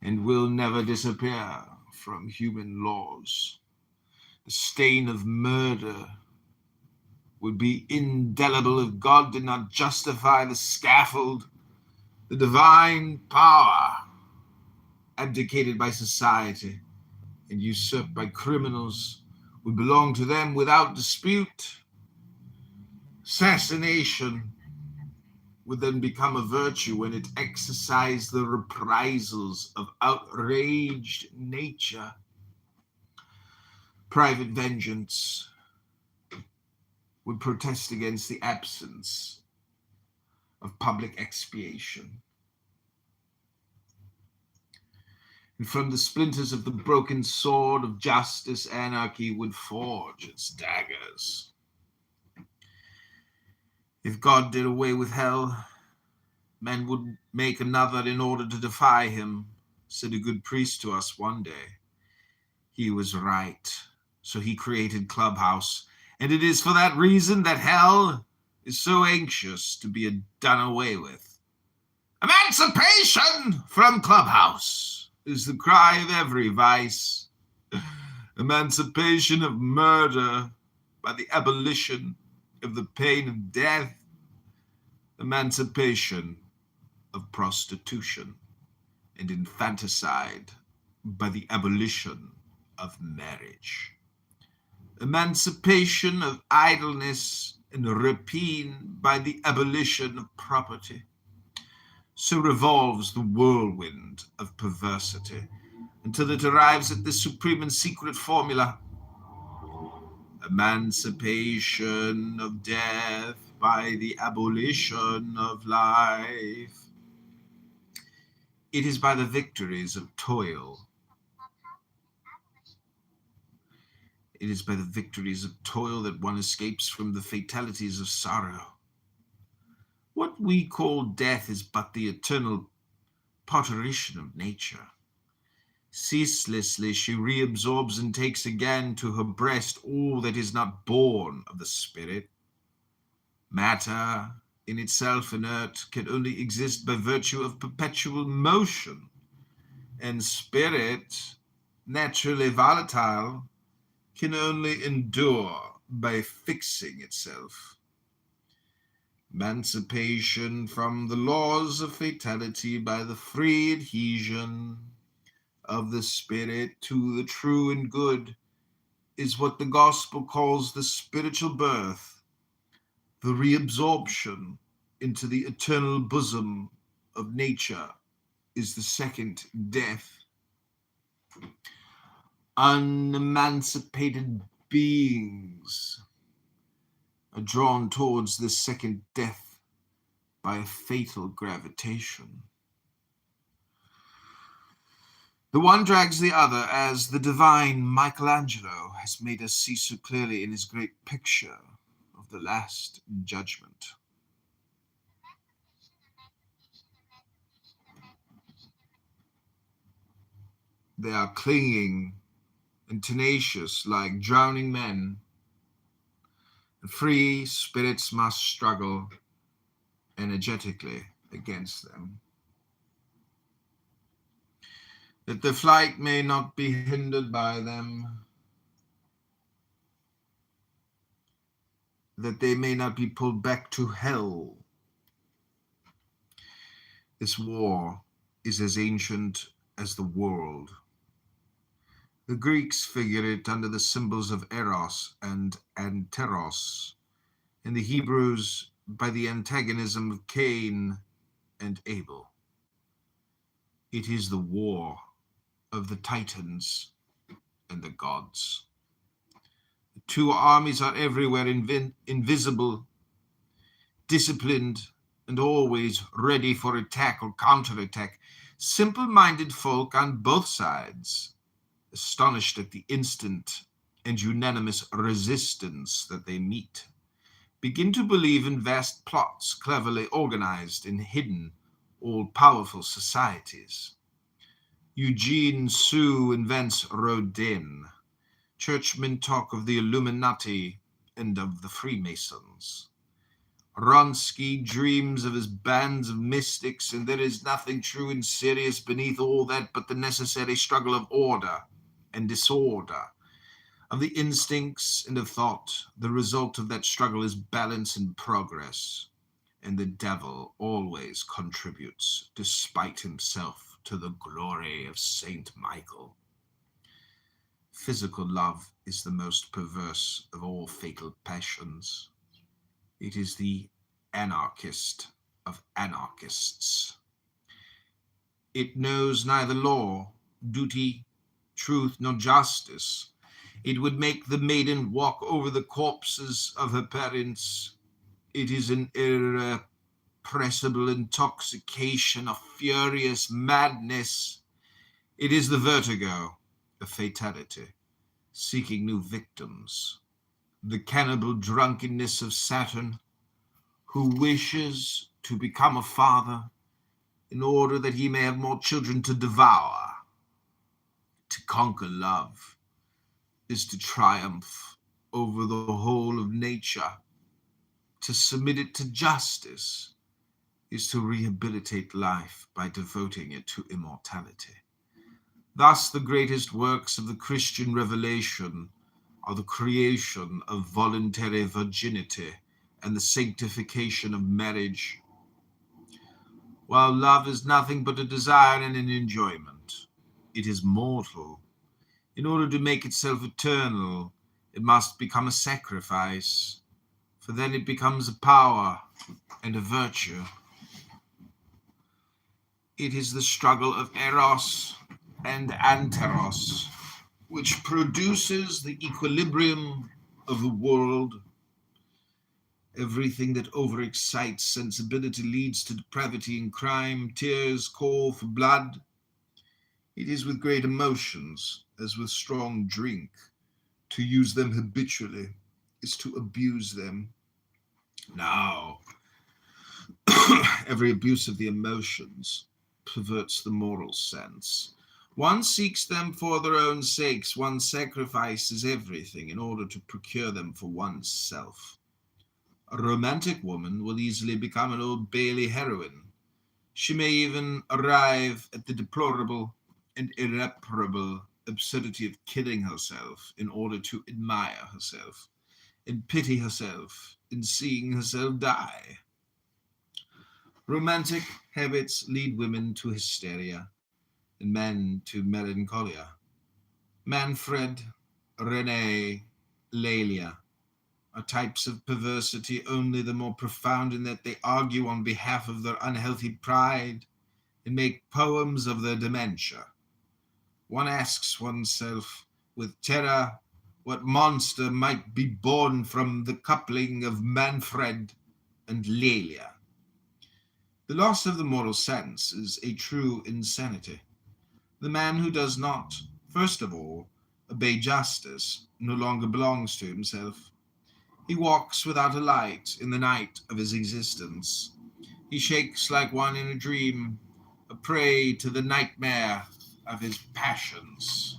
and will never disappear from human laws. The stain of murder would be indelible if God did not justify the scaffold. The divine power, abdicated by society and usurped by criminals, would belong to them without dispute. Assassination would then become a virtue when it exercised the reprisals of outraged nature. Private vengeance would protest against the absence of public expiation. And from the splinters of the broken sword of justice, anarchy would forge its daggers. If God did away with hell, men would make another in order to defy him, said a good priest to us one day. He was right. So he created Clubhouse. And it is for that reason that hell is so anxious to be done away with. Emancipation from Clubhouse is the cry of every vice. Emancipation of murder by the abolition of the pain of death. Emancipation of prostitution and infanticide by the abolition of marriage. Emancipation of idleness and rapine by the abolition of property. So revolves the whirlwind of perversity until it arrives at the supreme and secret formula. Emancipation of death by the abolition of life. It is by the victories of toil. It is by the victories of toil that one escapes from the fatalities of sorrow. What we call death is but the eternal parturition of nature. Ceaselessly she reabsorbs and takes again to her breast all that is not born of the spirit. Matter, in itself inert, can only exist by virtue of perpetual motion, and spirit, naturally volatile, can only endure by fixing itself. Emancipation from the laws of fatality by the free adhesion of the spirit to the true and good is what the gospel calls the spiritual birth, the reabsorption into the eternal bosom of nature is the second death. Unemancipated beings are drawn towards this second death by a fatal gravitation. The one drags the other, as the divine Michelangelo has made us see so clearly in his great picture of the Last Judgment. They are clinging and tenacious like drowning men. The free spirits must struggle energetically against them. that their flight may not be hindered by them, that they may not be pulled back to hell. This war is as ancient as the world. The Greeks figure it under the symbols of Eros and Anteros, and the Hebrews by the antagonism of Cain and Abel. It is the war of the Titans and the gods. The two armies are everywhere invisible, disciplined, and always ready for attack or counterattack. Simple-minded folk on both sides, astonished at the instant and unanimous resistance that they meet, begin to believe in vast plots cleverly organized in hidden, all-powerful societies. Eugene Sue invents Rodin. Churchmen talk of the Illuminati and of the Freemasons. Ronsky dreams of his bands of mystics, and there is nothing true and serious beneath all that but the necessary struggle of order and disorder, of the instincts and of thought. The result of that struggle is balance and progress, and the devil always contributes, despite himself, to the glory of Saint Michael. Physical love is the most perverse of all fatal passions. It is the anarchist of anarchists. It knows neither law, duty, truth, nor justice. It would make the maiden walk over the corpses of her parents. It is an irrepressible intoxication of furious madness. It is the vertigo of fatality, seeking new victims. The cannibal drunkenness of Saturn, who wishes to become a father in order that he may have more children to devour. To conquer love is to triumph over the whole of nature. To submit it to justice is to rehabilitate life by devoting it to immortality. Thus, the greatest works of the Christian revelation are the creation of voluntary virginity and the sanctification of marriage. While love is nothing but a desire and an enjoyment, it is mortal. In order to make itself eternal, it must become a sacrifice, for then it becomes a power and a virtue. It is the struggle of Eros and Anteros which produces the equilibrium of the world. Everything that overexcites sensibility leads to depravity and crime. Tears call for blood. It is with great emotions as with strong drink. To use them habitually is to abuse them. Now, every abuse of the emotions perverts the moral sense. One seeks them for their own sakes. One sacrifices everything in order to procure them for oneself. A romantic woman will easily become an Old Bailey heroine. She may even arrive at the deplorable and irreparable absurdity of killing herself in order to admire herself and pity herself in seeing herself die. Romantic habits lead women to hysteria and men to melancholia. Manfred, Renee, Lelia are types of perversity, only the more profound in that they argue on behalf of their unhealthy pride and make poems of their dementia. One asks oneself with terror what monster might be born from the coupling of Manfred and Lelia. The loss of the moral sense is a true insanity. The man who does not, first of all, obey justice no longer belongs to himself. He walks without a light in the night of his existence. He shakes like one in a dream, a prey to the nightmare of his passions.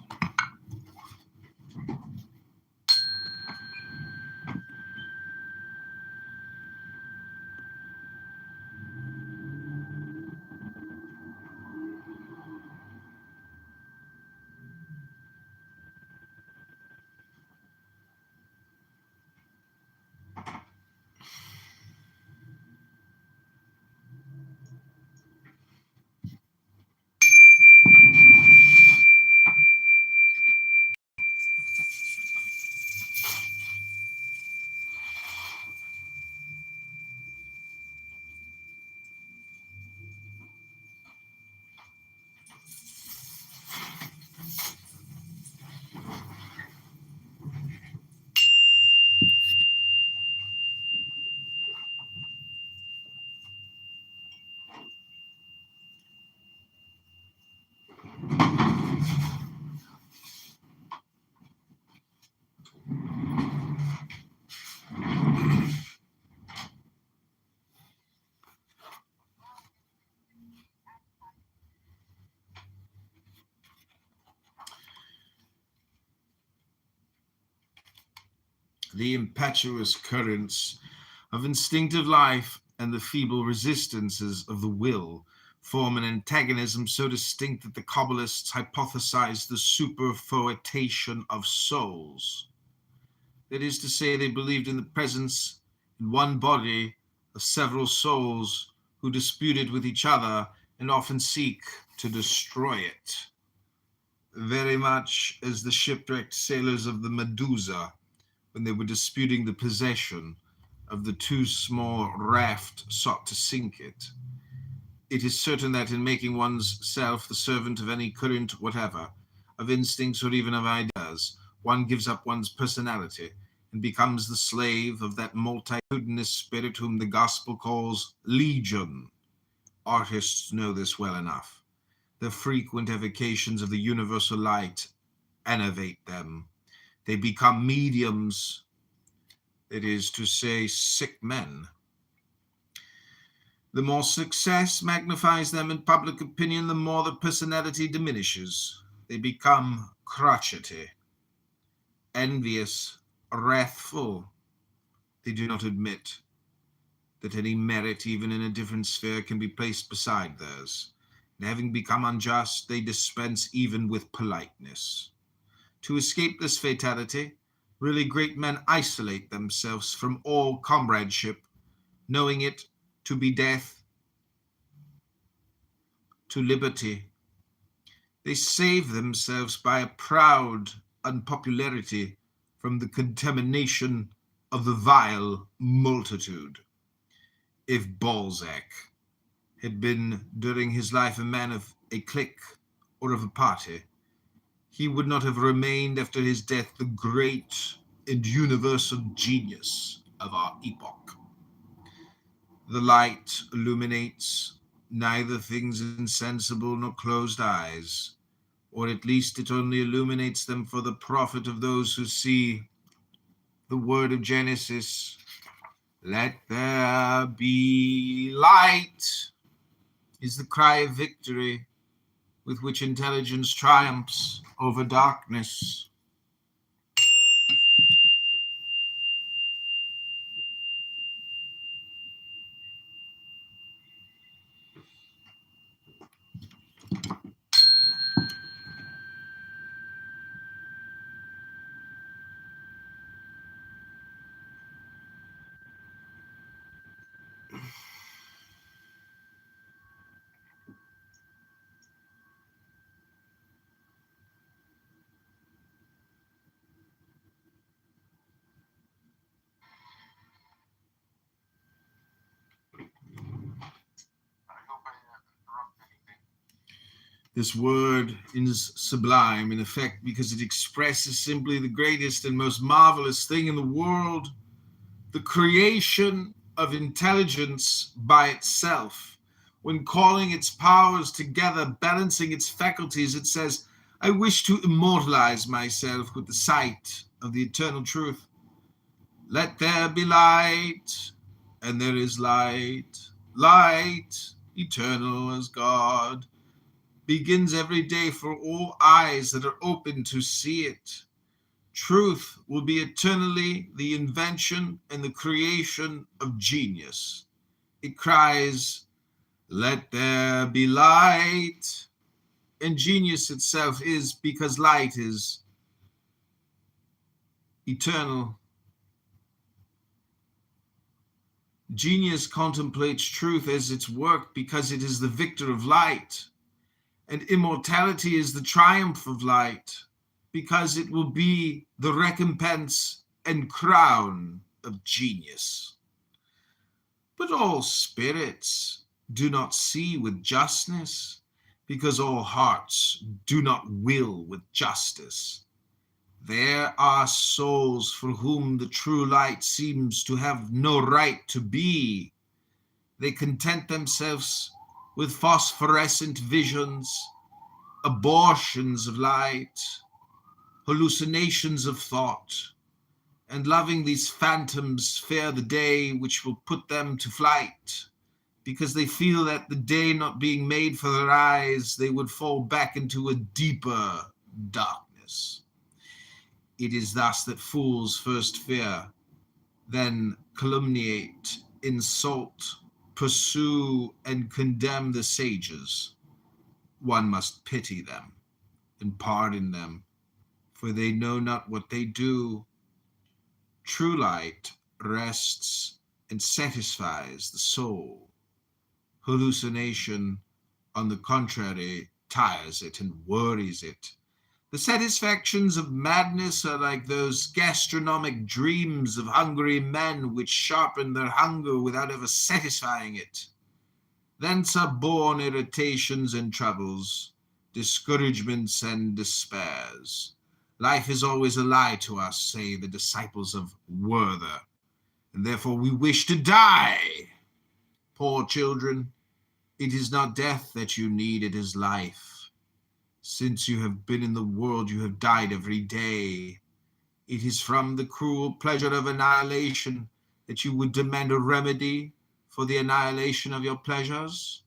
The impetuous currents of instinctive life and the feeble resistances of the will form an antagonism so distinct that the Kabbalists hypothesize the superfoetation of souls. That is to say, they believed in the presence in one body of several souls who disputed with each other and often seek to destroy it. Very much as the shipwrecked sailors of the Medusa when they were disputing the possession of the too small raft sought to sink it. It is certain that in making one's self the servant of any current whatever, of instincts or even of ideas, one gives up one's personality and becomes the slave of that multitudinous spirit whom the gospel calls legion. Artists know this well enough. The frequent evocations of the universal light enervate them. They become mediums, that is to say, sick men. The more success magnifies them in public opinion, the more the personality diminishes. They become crotchety, envious, wrathful. They do not admit that any merit, even in a different sphere, can be placed beside theirs. And having become unjust, they dispense even with politeness. To escape this fatality, really great men isolate themselves from all comradeship, knowing it to be death to liberty. They save themselves by a proud unpopularity from the contamination of the vile multitude. If Balzac had been during his life a man of a clique or of a party, he would not have remained after his death the great and universal genius of our epoch. The light illuminates neither things insensible nor closed eyes, or at least it only illuminates them for the profit of those who see. The word of Genesis, "Let there be light," is the cry of victory with which intelligence triumphs over darkness. This word is sublime, in effect, because it expresses simply the greatest and most marvelous thing in the world, the creation of intelligence by itself. When calling its powers together, balancing its faculties, it says, "I wish to immortalize myself with the sight of the eternal truth. Let there be light, and there is light. Light, eternal as God, begins every day for all eyes that are open to see it. Truth will be eternally the invention and the creation of genius. It cries, 'Let there be light.' And genius itself is, because light is eternal. Genius contemplates truth as its work because it is the victor of light. And immortality is the triumph of light, because it will be the recompense and crown of genius. But all spirits do not see with justness, because all hearts do not will with justice. There are souls for whom the true light seems to have no right to be. They content themselves with phosphorescent visions, abortions of light, hallucinations of thought, and loving these phantoms fear the day which will put them to flight, because they feel that the day not being made for their eyes, they would fall back into a deeper darkness. It is thus that fools first fear, then calumniate, insult, pursue, and condemn the sages. One must pity them and pardon them, for they know not what they do. True light rests and satisfies the soul. Hallucination, on the contrary, tires it and worries it. The satisfactions of madness are like those gastronomic dreams of hungry men which sharpen their hunger without ever satisfying it. Thence are born irritations and troubles, discouragements and despairs. Life is always a lie to us, say the disciples of Werther, and therefore we wish to die. Poor children, it is not death that you need, it is life. Since you have been in the world, you have died every day. It is from the cruel pleasure of annihilation that you would demand a remedy for the annihilation of your pleasures?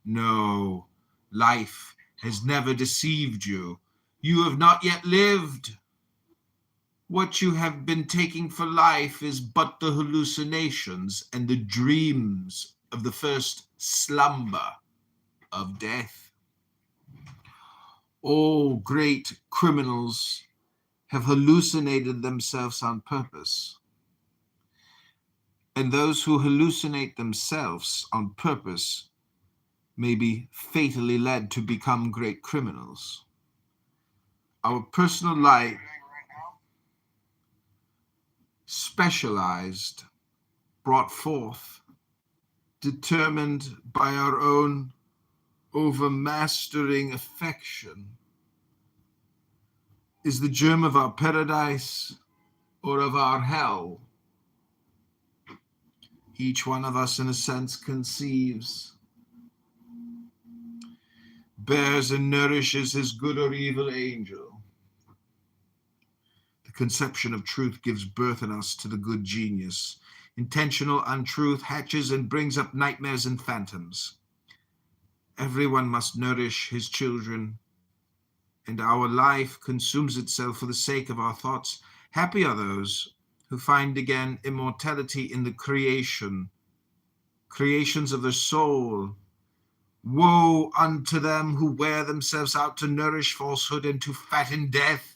No, life has never deceived you. You have not yet lived. What you have been taking for life is but the hallucinations and the dreams of the first slumber of death. All great criminals have hallucinated themselves on purpose. And those who hallucinate themselves on purpose may be fatally led to become great criminals. Our personal life, specialized, brought forth, determined by our own overmastering affection, is the germ of our paradise or of our hell. Each one of us, in a sense, conceives, bears and nourishes his good or evil angel. The conception of truth gives birth in us to the good genius. Intentional untruth hatches and brings up nightmares and phantoms. Everyone must nourish his children, and our life consumes itself for the sake of our thoughts. Happy are those who find again immortality in the creations of the soul. Woe unto them who wear themselves out to nourish falsehood and to fatten death,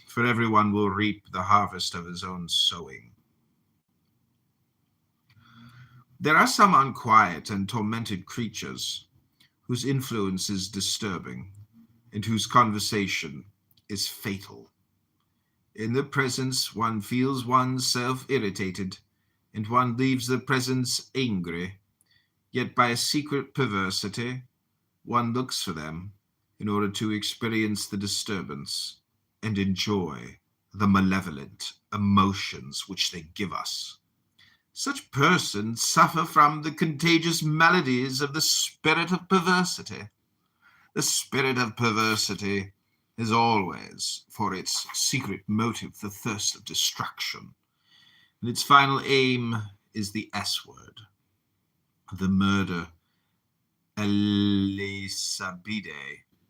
for everyone will reap the harvest of his own sowing. There are some unquiet and tormented creatures whose influence is disturbing and whose conversation is fatal. In their presence, one feels oneself irritated, and one leaves the presence angry. Yet by a secret perversity, one looks for them in order to experience the disturbance and enjoy the malevolent emotions which they give us. Such persons suffer from the contagious maladies of the spirit of perversity. The spirit of perversity is always, for its secret motive, the thirst of destruction, and its final aim is the S word, the murder. Elisabide,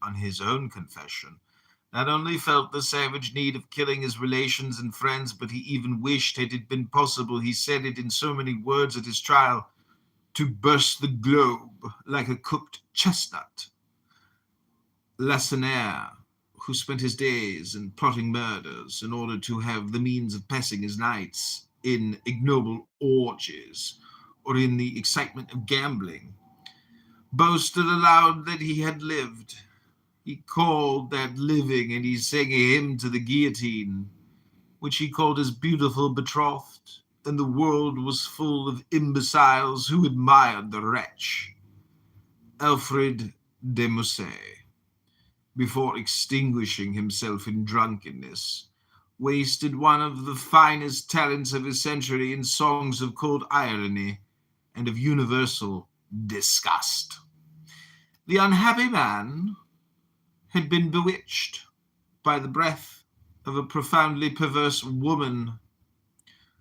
on his own confession, not only felt the savage need of killing his relations and friends, but he even wished it had been possible, he said it in so many words at his trial, to burst the globe like a cooked chestnut. Lacenaire, who spent his days in plotting murders in order to have the means of passing his nights in ignoble orgies or in the excitement of gambling, boasted aloud that he had lived. He called that living, and he sang a hymn to the guillotine, which he called his beautiful betrothed, and the world was full of imbeciles who admired the wretch. Alfred de Musset, before extinguishing himself in drunkenness, wasted one of the finest talents of his century in songs of cold irony and of universal disgust. The unhappy man had been bewitched by the breath of a profoundly perverse woman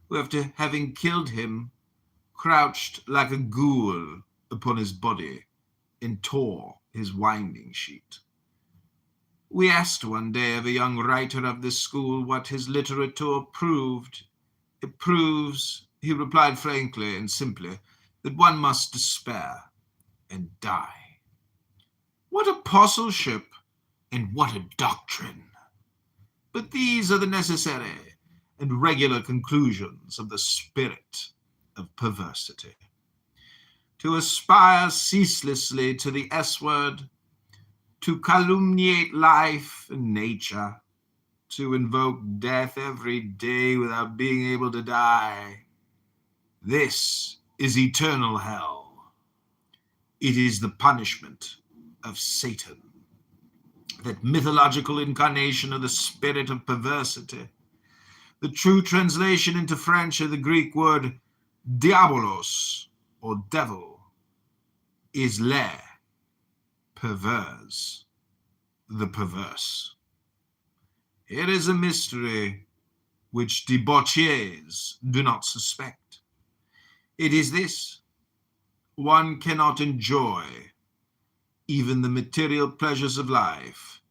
who, after having killed him, crouched like a ghoul upon his body and tore his winding sheet. We asked one day of a young writer of this school what his literature proved. It proves, he replied frankly and simply, that one must despair and die. What apostleship and what a doctrine! But these are the necessary and regular conclusions of the spirit of perversity. To aspire ceaselessly to the S-word, to calumniate life and nature, to invoke death every day without being able to die. This is eternal hell. It is the punishment of Satan, that mythological incarnation of the spirit of perversity. The true translation into French of the Greek word diabolos, or devil, is le, perverse, the perverse. It is a mystery which debauchees do not suspect. It is this: one cannot enjoy even the material pleasures of life,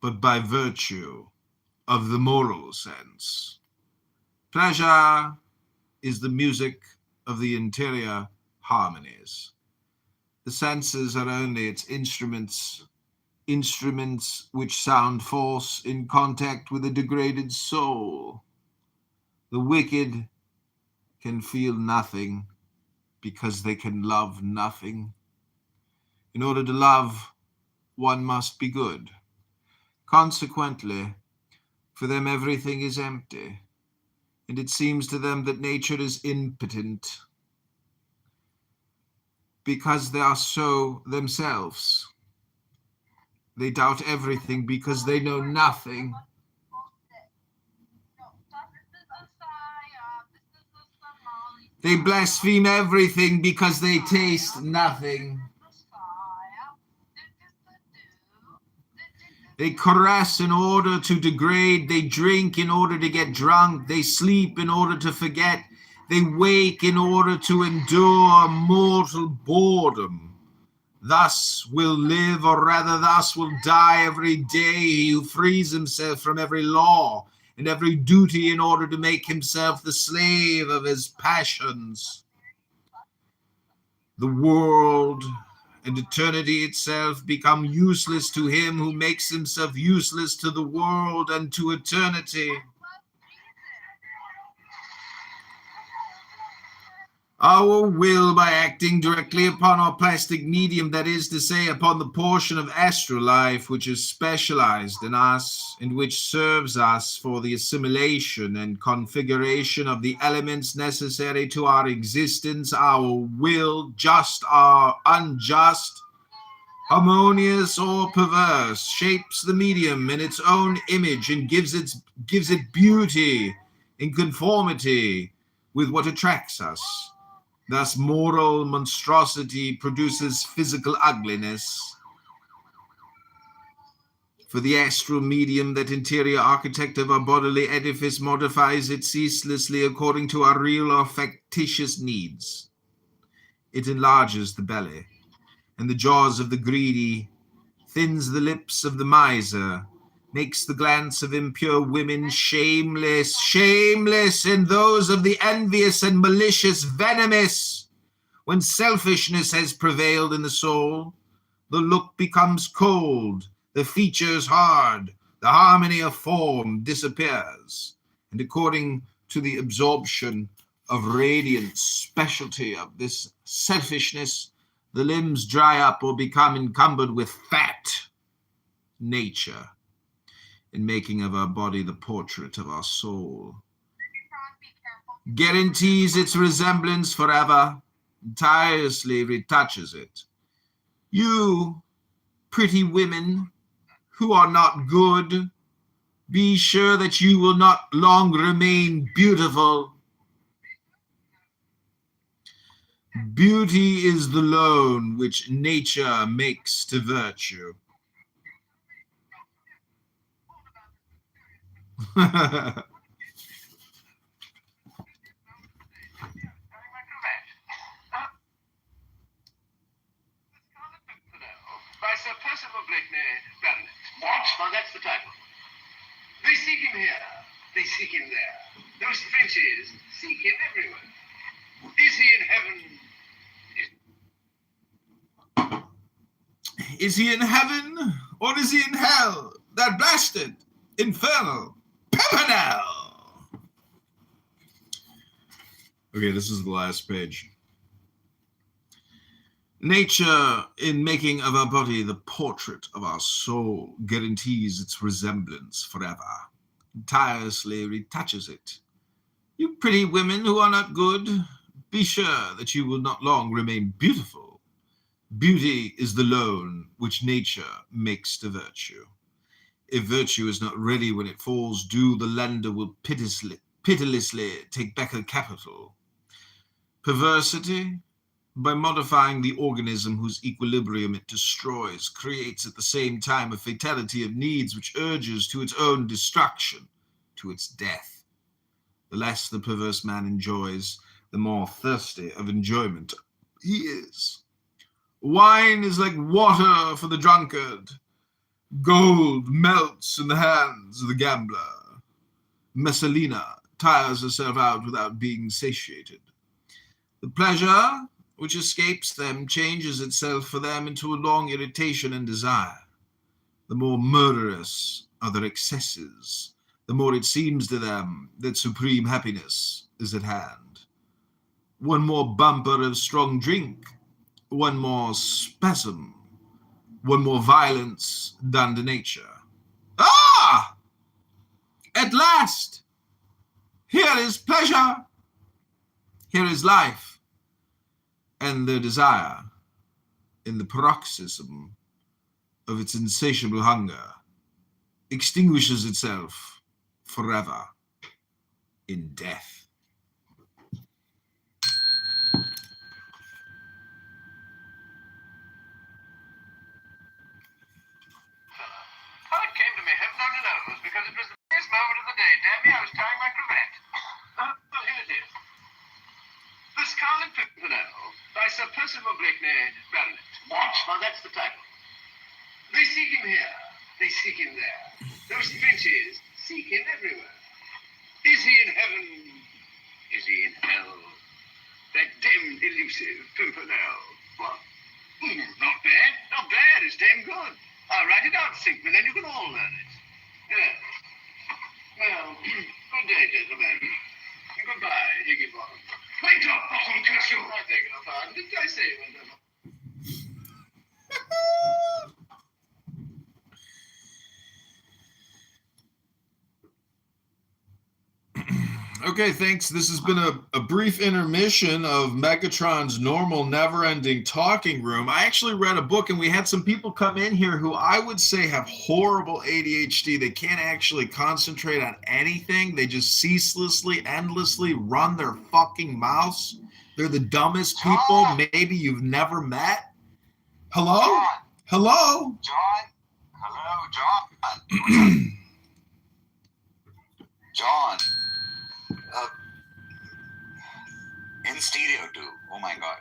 but by virtue of the moral sense. Pleasure is the music of the interior harmonies. The senses are only its instruments which sound false in contact with a degraded soul. The wicked can feel nothing because they can love nothing. In order to love, one must be good. Consequently, for them everything is empty, and it seems to them that nature is impotent because they are so themselves. They doubt everything because they know nothing. They blaspheme everything because they taste nothing. They caress in order to degrade. They drink in order to get drunk. They sleep in order to forget. They wake in order to endure mortal boredom. Thus will live, or rather thus will die every day he who frees himself from every law and every duty in order to make himself the slave of his passions. The world and eternity itself become useless to him who makes himself useless to the world and to eternity. Our will, by acting directly upon our plastic medium, that is to say, upon the portion of astral life which is specialized in us and which serves us for the assimilation and configuration of the elements necessary to our existence, our will, just or unjust, harmonious or perverse, shapes the medium in its own image and gives it beauty in conformity with what attracts us. Thus, moral monstrosity produces physical ugliness. For the astral medium, that interior architect of our bodily edifice, modifies it ceaselessly according to our real or factitious needs. It enlarges the belly and the jaws of the greedy, thins the lips of the miser, makes the glance of impure women shameless, and those of the envious and malicious venomous. When selfishness has prevailed in the soul, the look becomes cold, the features hard, the harmony of form disappears, and according to the absorption of radiant specialty of this selfishness, the limbs dry up or become encumbered with fat. Nature, in making of our body the portrait of our soul, guarantees its resemblance forever, tirelessly retouches it. You, pretty women, who are not good, be sure that you will not long remain beautiful. Beauty is the loan which nature makes to virtue. By Percival Blakeney, Baronet. What? Well, that's the title. They seek him here. They seek him there. Those Frenchies seek him everywhere. Is he in heaven? Is he in heaven or is he in hell? That blasted, infernal Pimpernel! Okay, this is the last page. Nature, in making of our body the portrait of our soul, guarantees its resemblance forever, tirelessly retouches it. You pretty women who are not good, be sure that you will not long remain beautiful. Beauty is the loan which nature makes to virtue. If virtue is not ready when it falls due, the lender will pitilessly take back her capital. Perversity, by modifying the organism whose equilibrium it destroys, creates at the same time a fatality of needs which urges to its own destruction, to its death. The less the perverse man enjoys, the more thirsty of enjoyment he is. Wine is like water for the drunkard. Gold melts in the hands of the gambler. Messalina tires herself out without being satiated. The pleasure which escapes them changes itself for them into a long irritation and desire. The more murderous are their excesses, the more it seems to them that supreme happiness is at hand. One more bumper of strong drink, one more spasm, one more violence done to nature. Ah! At last! Here is pleasure! Here is life! And their desire, in the paroxysm of its insatiable hunger, extinguishes itself forever in death. How it came to me, heaven only knows, because it was the biggest moment of the day. Damn me, I was tying my cravat. Well, here it is. The Scarlet Pimpernel by Sir Percival Blakeney, Baronet. What? Well, that's the title. They seek him here. They seek him there. Those Frenchies seek him everywhere. Is he in heaven? Is he in hell? That damned elusive Pimpernel. What? Not bad. Not bad. It's damn good. I'll write it out, Sinkman, then you can all learn it. Yeah. Well, good day, gentlemen. Goodbye, Higginbottom. Wait up, Bottom, curse you! I beg your pardon. Did I say wonderful? Okay, thanks. This has been a brief intermission of Megatron's normal, never-ending talking room. I actually read a book, and we had some people come in here who I would say have horrible ADHD. They can't actually concentrate on anything. They just ceaselessly, endlessly run their fucking mouths. They're the dumbest people maybe you've never met. Hello? John. Hello? John? Hello, John? John. In stereo too. Oh my god.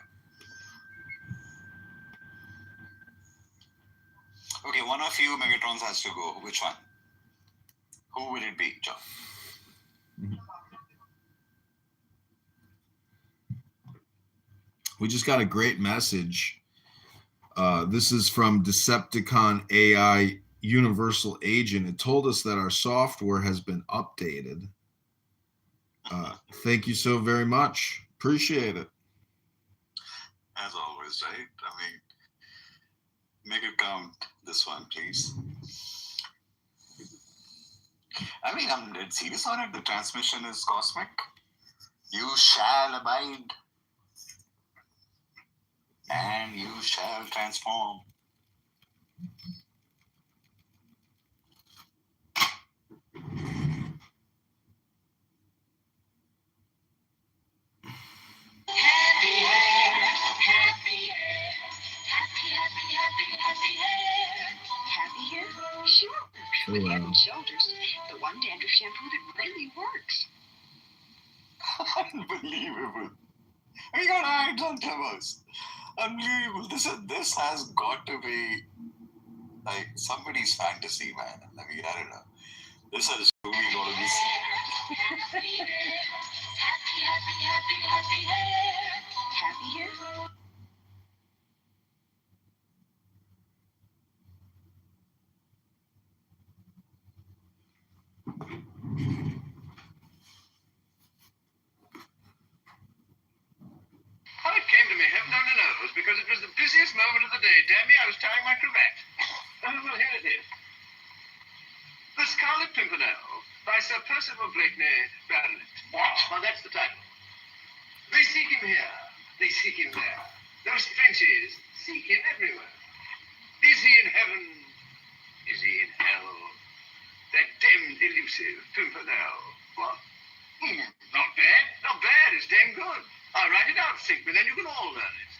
Okay, one of you Megatrons has to go. Which one? Who will it be, John? We just got a great message. This is from Decepticon AI Universal Agent. It told us that our software has been updated. Thank you so very much. Appreciate it. As always, right? I mean, make it count, this one, please. I mean, I'm dead serious on it. The transmission is cosmic. You shall abide, and you shall transform. Happy hair, happy hair, happy hair. Happy hair? Sure. With Head and Shoulders, the one dandruff shampoo that really works. Unbelievable. We got ads on Tevas. Unbelievable. This has got to be like somebody's fantasy, man. I mean, I don't know. This is movie gonna be. How it came to me, heaven only knows, because it was the busiest moment of the day. Damn me, I was tying my cravat. Oh, well, here it is. The Scarlet Pimpernel by Sir Percival Blakeney, Baronet. Wow, that's the title. They seek him here, they seek him there. Those Frenchies seek him everywhere. Is he in heaven? Is he in hell? That damned elusive Pimpernel. What? Not bad, not bad, it's damn good. I'll write it out, Sigma, then you can all learn it.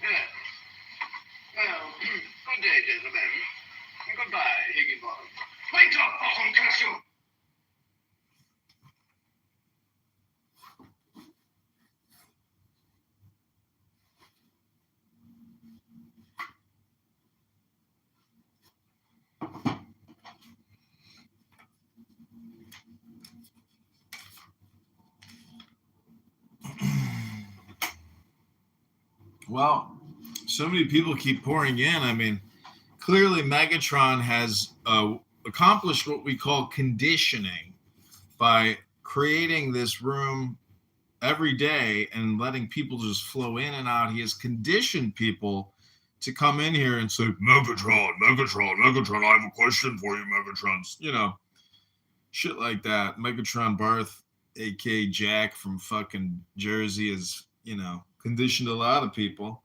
Yes. Well, good day, gentlemen. Goodbye, Higginbottom. Wait up, Bottom, curse you! Well, so many people keep pouring in. I mean, clearly Megatron has accomplished what we call conditioning by creating this room every day and letting people just flow in and out. He has conditioned people to come in here and say, Megatron, I have a question for you, Megatron. You know, shit like that. Megatron Barth, a.k.a. Jack from fucking Jersey, is, you know, conditioned a lot of people.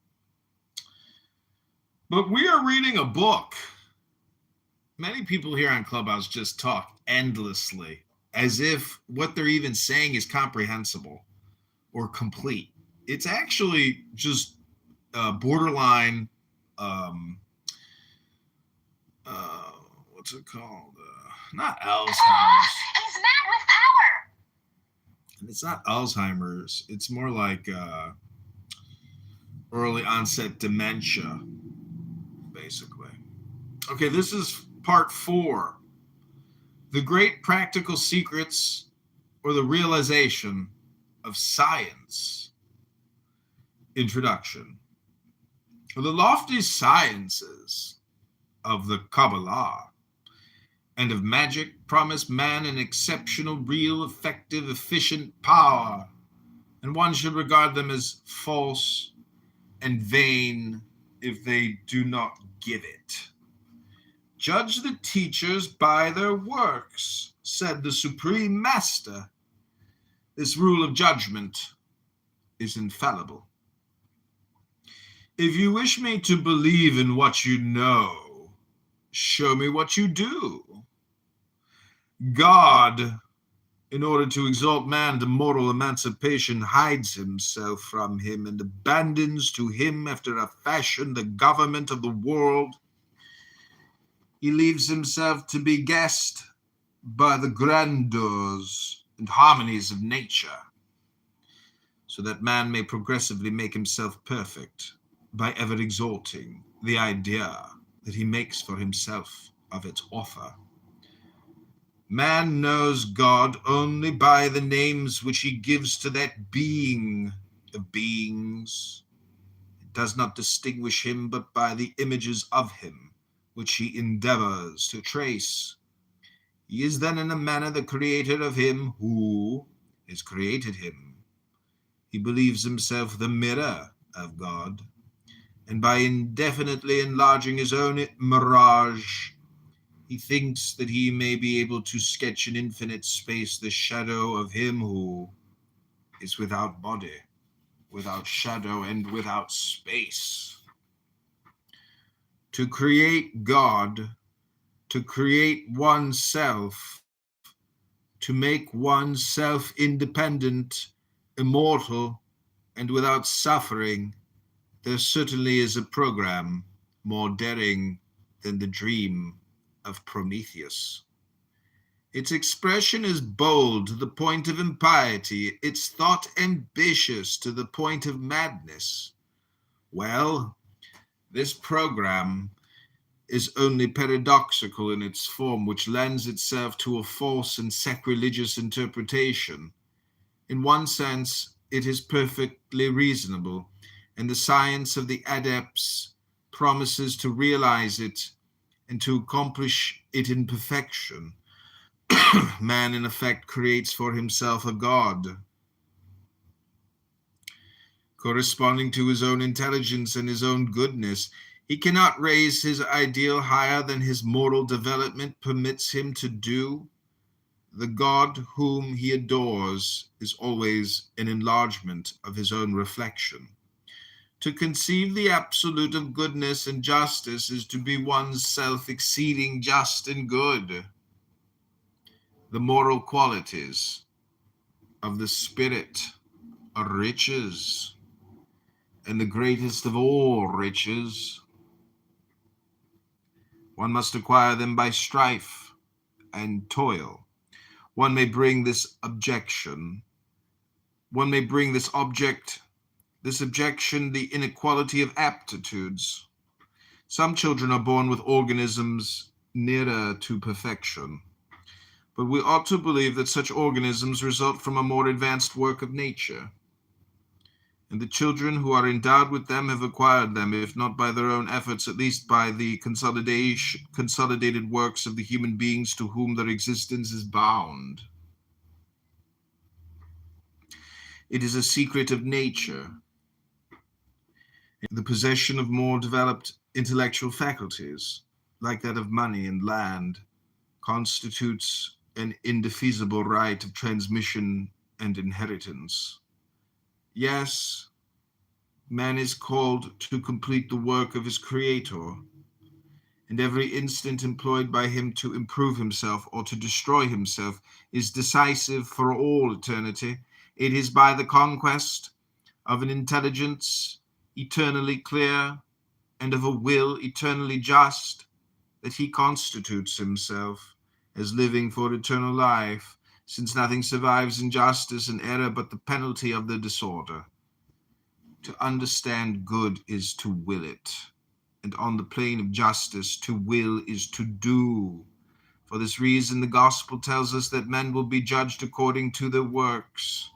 But we are reading a book. Many people here on Clubhouse just talk endlessly as if what they're even saying is comprehensible or complete. It's actually just borderline, what's it called? Not Alzheimer's. He's mad with power. And it's not Alzheimer's. It's more like early onset dementia, basically. Okay, this is part 4. The Great Practical Secrets or the Realization of Science. Introduction. The lofty sciences of the Kabbalah and of magic promise man an exceptional, real, effective, efficient power, and one should regard them as false and vain if they do not give it. Judge the teachers by their works, said the Supreme Master. This rule of judgment is infallible. If you wish me to believe in what you know, show me what you do. God, in order to exalt man to moral emancipation, hides himself from him and abandons to him after a fashion the government of the world. He leaves himself to be guessed by the grandeurs and harmonies of nature, so that man may progressively make himself perfect by ever exalting the idea that he makes for himself of its author. Man knows God only by the names which he gives to that being of beings. It does not distinguish him but by the images of him, which he endeavors to trace. He is then in a manner the creator of him who has created him. He believes himself the mirror of God, and by indefinitely enlarging his own mirage, he thinks that he may be able to sketch in infinite space the shadow of him who is without body, without shadow, and without space. To create God, to create oneself, to make oneself independent, immortal, and without suffering, there certainly is a program more daring than the dream of Prometheus. Its expression is bold to the point of impiety, its thought ambitious to the point of madness. Well, this program is only paradoxical in its form, which lends itself to a false and sacrilegious interpretation. In one sense, it is perfectly reasonable, and the science of the adepts promises to realize it and to accomplish it in perfection. Man, in effect, creates for himself a god, corresponding to his own intelligence and his own goodness. He cannot raise his ideal higher than his moral development permits him to do. The God whom he adores is always an enlargement of his own reflection. To conceive the absolute of goodness and justice is to be one's self exceeding just and good. The moral qualities of the spirit are riches, and the greatest of all riches. One must acquire them by strife and toil. One may bring this objection, this objection, the inequality of aptitudes. Some children are born with organisms nearer to perfection, but we ought to believe that such organisms result from a more advanced work of nature, and the children who are endowed with them have acquired them, if not by their own efforts, at least by the consolidated works of the human beings to whom their existence is bound. It is a secret of nature. The possession of more developed intellectual faculties, like that of money and land, constitutes an indefeasible right of transmission and inheritance. Yes, man is called to complete the work of his Creator, and every instant employed by him to improve himself or to destroy himself is decisive for all eternity. It is by the conquest of an intelligence eternally clear and of a will eternally just that he constitutes himself as living for eternal life, since nothing survives injustice and error but the penalty of the disorder. To understand good is to will it, and on the plane of justice, to will is to do. For this reason, the gospel tells us that men will be judged according to their works.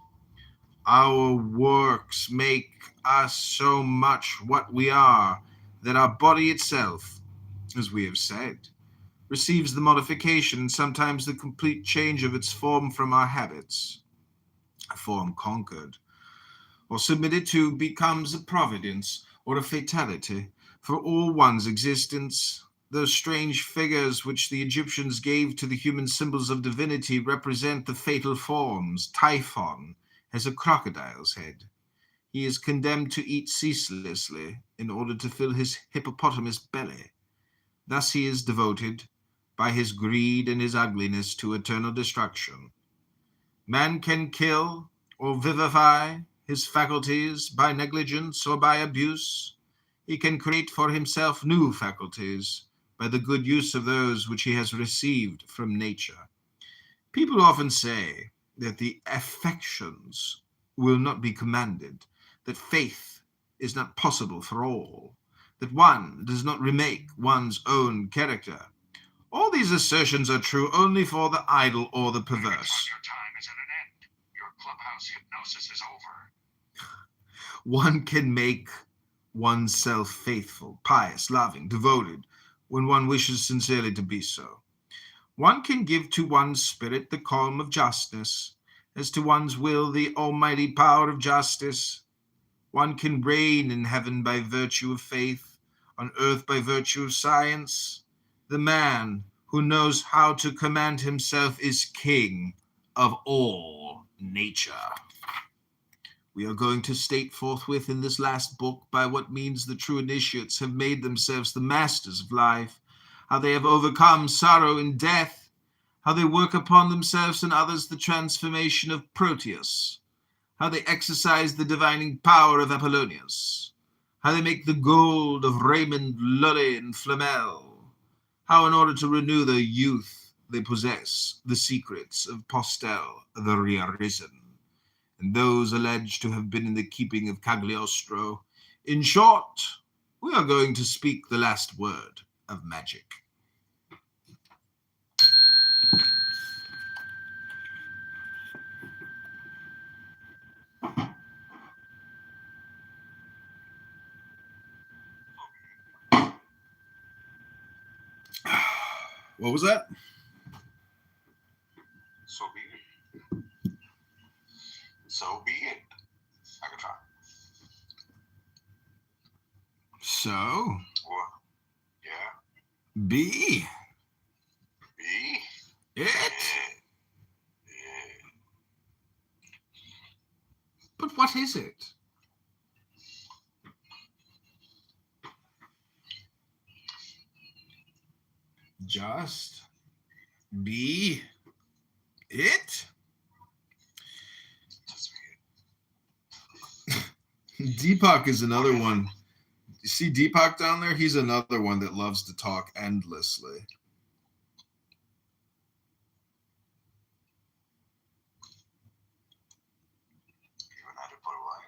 Our works make us so much what we are, that our body itself, as we have said, receives the modification and sometimes the complete change of its form from our habits. A form conquered or submitted to becomes a providence or a fatality for all one's existence. Those strange figures which the Egyptians gave to the human symbols of divinity represent the fatal forms. Typhon has a crocodile's head. He is condemned to eat ceaselessly in order to fill his hippopotamus belly. Thus he is devoted, by his greed and his ugliness, to eternal destruction. Man can kill or vivify his faculties by negligence or by abuse. He can create for himself new faculties by the good use of those which he has received from nature. People often say that the affections will not be commanded, that faith is not possible for all, that one does not remake one's own character. All these assertions are true only for the idle or the perverse. Your time is at an end. Your clubhouse hypnosis is over. One can make oneself faithful, pious, loving, devoted, when one wishes sincerely to be so. One can give to one's spirit the calm of justice, as to one's will the almighty power of justice. One can reign in heaven by virtue of faith, on earth by virtue of science. The man who knows how to command himself is king of all nature. We are going to state forthwith in this last book by what means the true initiates have made themselves the masters of life, how they have overcome sorrow and death, how they work upon themselves and others the transformation of Proteus, how they exercise the divining power of Apollonius, how they make the gold of Raymond, Lully, and Flamel, how in order to renew their youth they possess the secrets of Postel, the rearisen, and those alleged to have been in the keeping of Cagliostro. In short, we are going to speak the last word. of magic. What was that? So be it. So be it. Megatron. So, What? Yeah. be Be it. Yeah. But what is it? Just be it? Just be it. Deepak is another one. You see Deepak down there? He's another one that loves to talk endlessly. Even had to put away.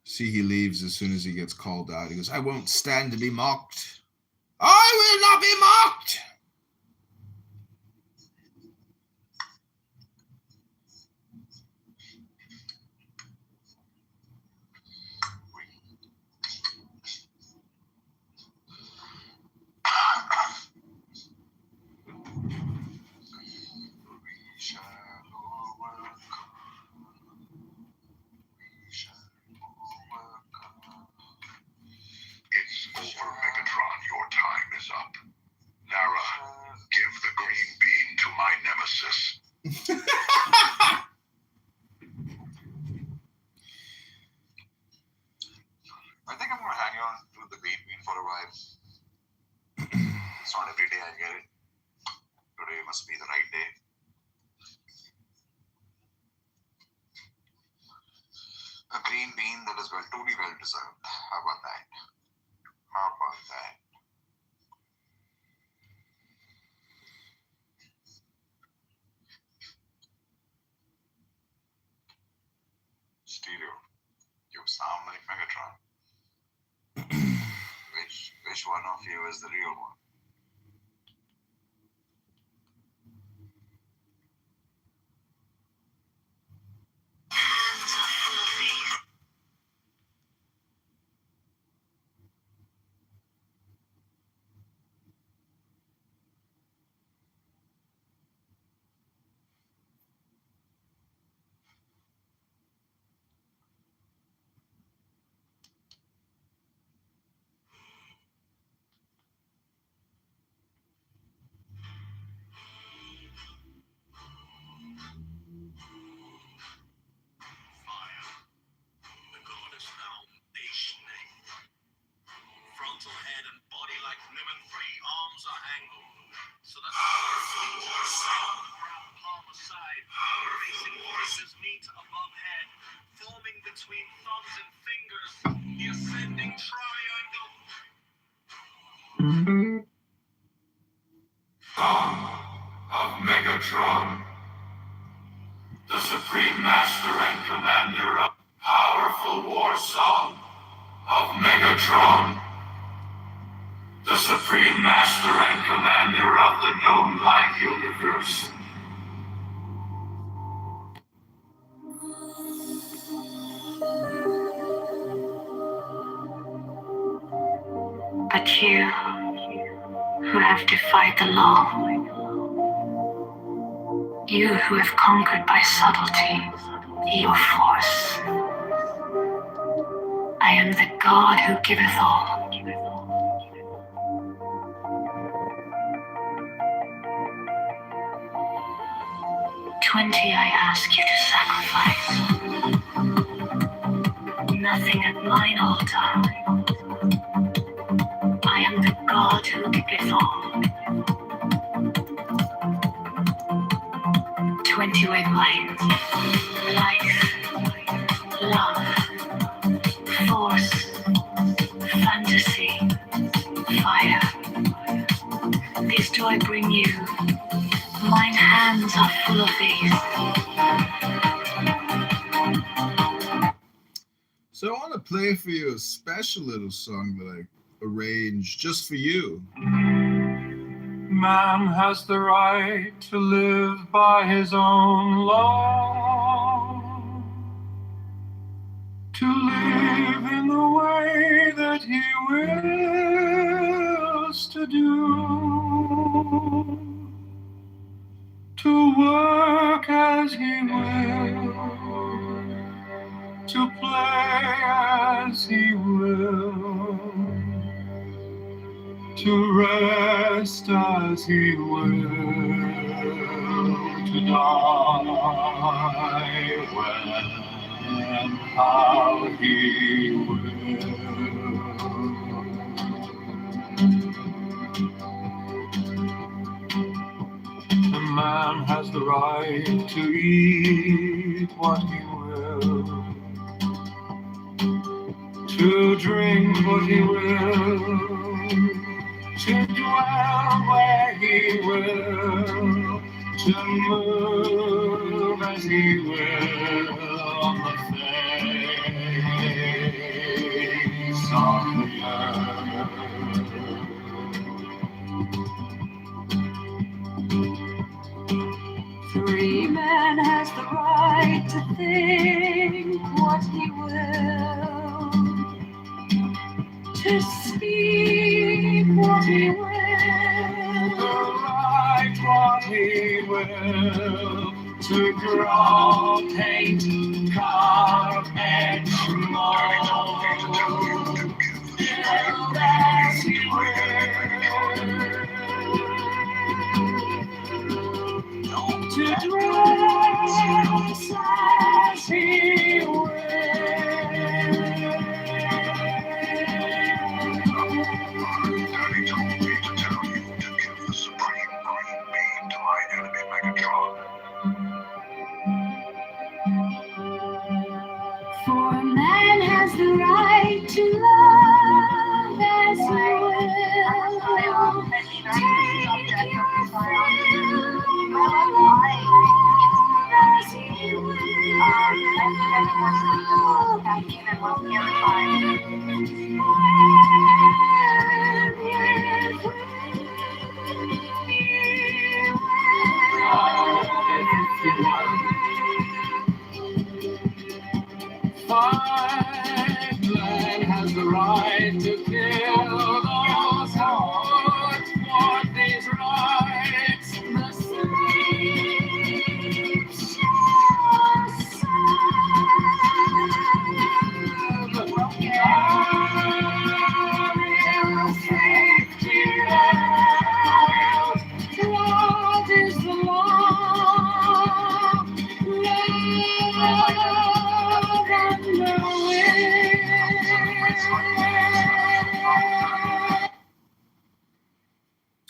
See, he leaves as soon as he gets called out. He goes, I won't stand to be mocked. I will not be mocked. It's over, Megatron. Your time is up. Nara, give the green bean to my nemesis. I think I'm gonna hang on to the green bean for a while. It's not every day I get it. Today must be the right day. A green bean that is truly well deserved. How about that? How about that? Stereo, you sound like Megatron. Which one of you is the real one? Frontal head and body like ribbon, free arms are angled. So that grab palm aside, facing fingers meet above head, forming between thumbs and fingers, the ascending triangle. Song of Megatron, the Supreme Master and Commander of powerful war song of Megatron, the Supreme Master and Commander of the known-like universe. But you, who have defied the law, you who have conquered by subtlety your force, I am the God who giveth all. 20 I ask you to sacrifice. Nothing at mine altar. I am the God who giveth all. 20 wavelengths. Life, love, force, fantasy, fire. These do I bring you. Mine hands are full of these. So I want to play for you a special little song that I arranged just for you. Man has the right to live by his own law, to live in the way that he wills to do, to work as he will, to play as he will, to rest as he will, to die when and how he will. A man has the right to eat what he will, to drink what he will, to dwell where he will, to move as he will on the face of the earth. Free man has the right to think what he will, to speak what he will, To write what he will, to draw, paint, carve, etch, mold, build as he will, to dress as he will. Daddy told me to tell you to give the supreme green bean to my enemy Megatron. For man has the right to love as he will, take your fill as he Man has the right to kill those who would thwart these rights. the slave shall safety out. What is the law? Love and the will.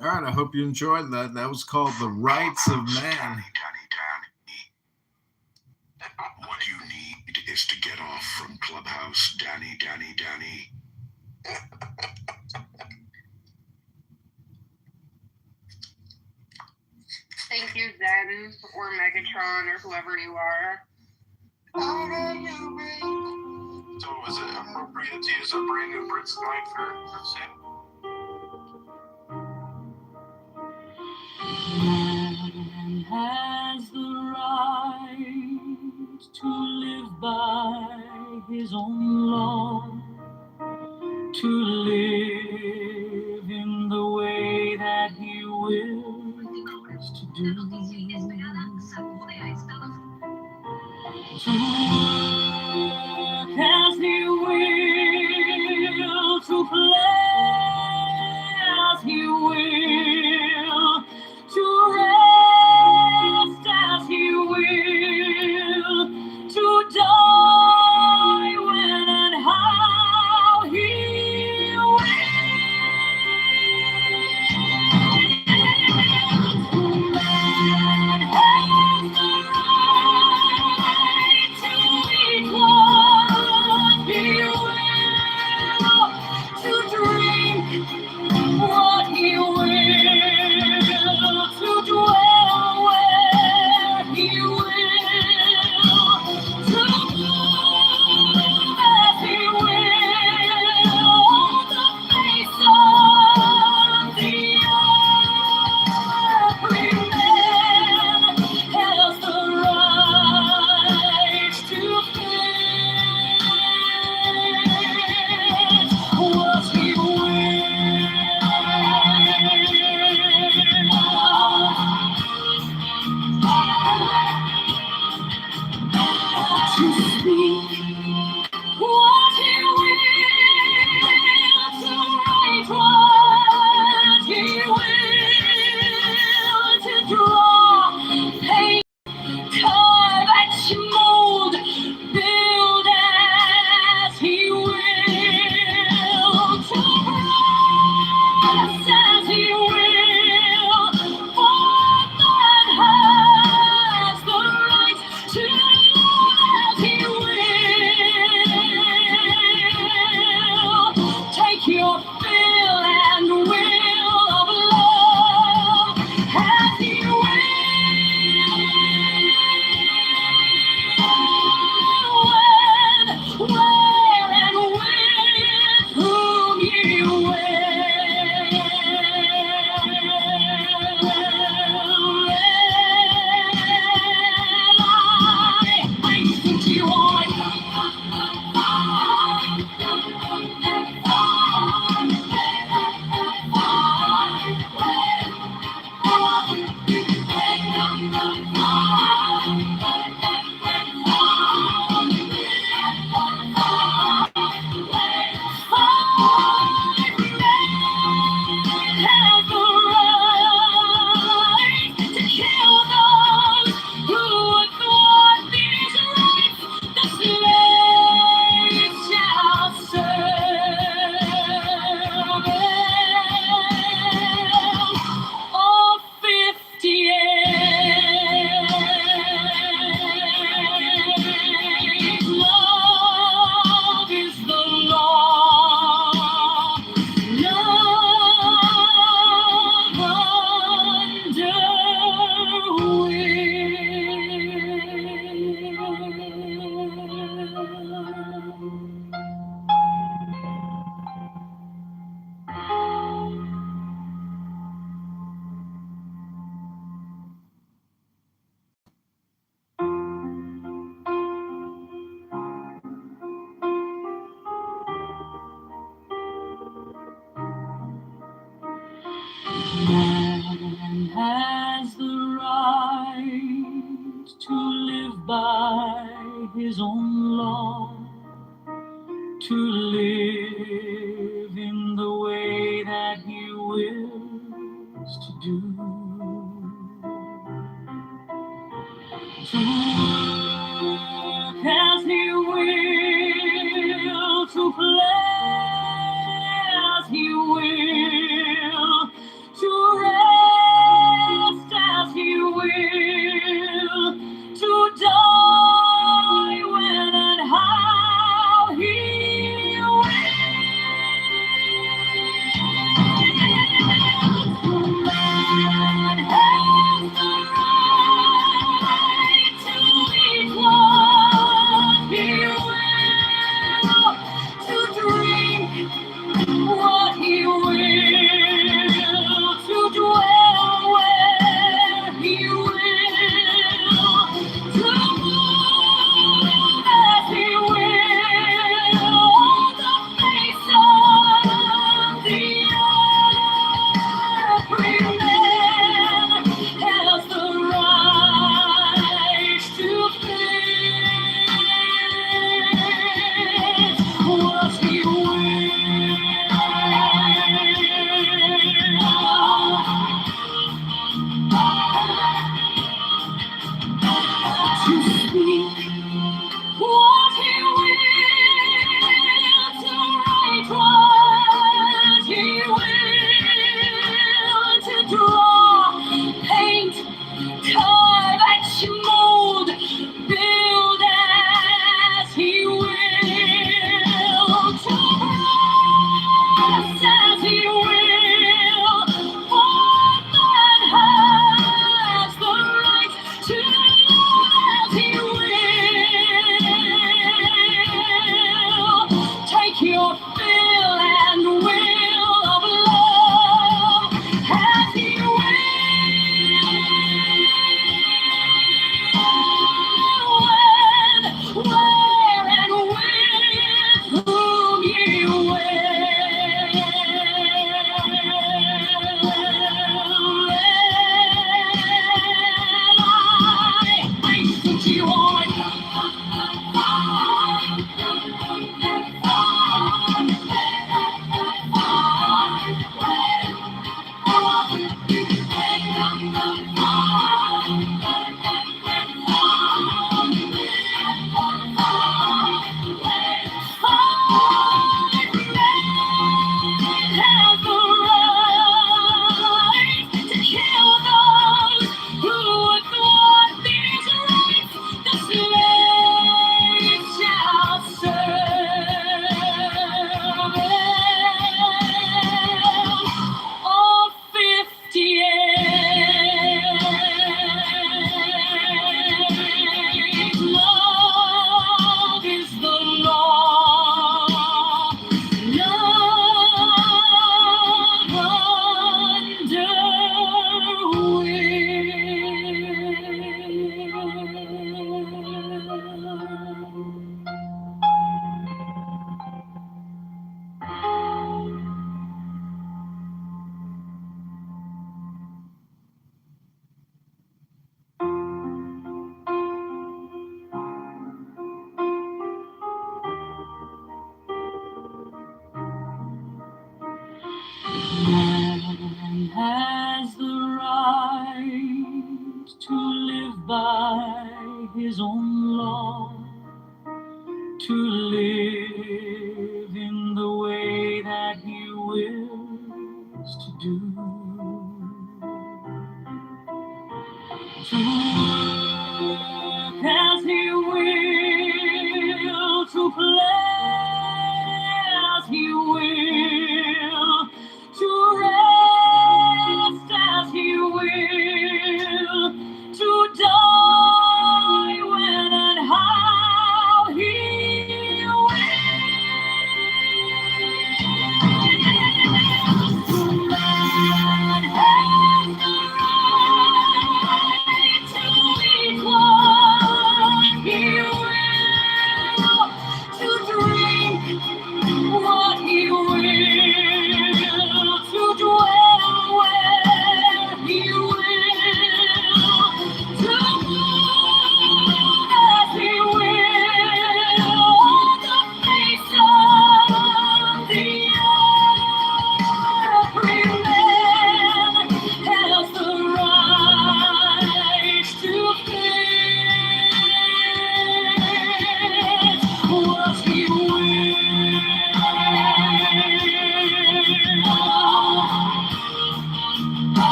All right, I hope you enjoyed that. That was called The Rights of Man. What you need is to get off from Clubhouse, Danny. Thank you, Zen, or Megatron, or whoever you are. So is it appropriate to use a brand new Brits knife for Sam? Man has the right to live by his own law, to live in the way that he wills to do, to work as he will, to play as he will, to rest as he will, to die when and how he will. to live in the way that he wills to do. To work as he will, to play as he will, to rest as he will, to die when and how he will.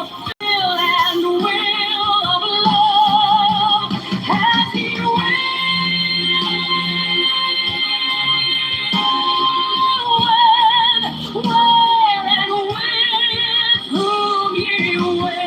fulfill and will of love as he will, when, where, and with whom he will.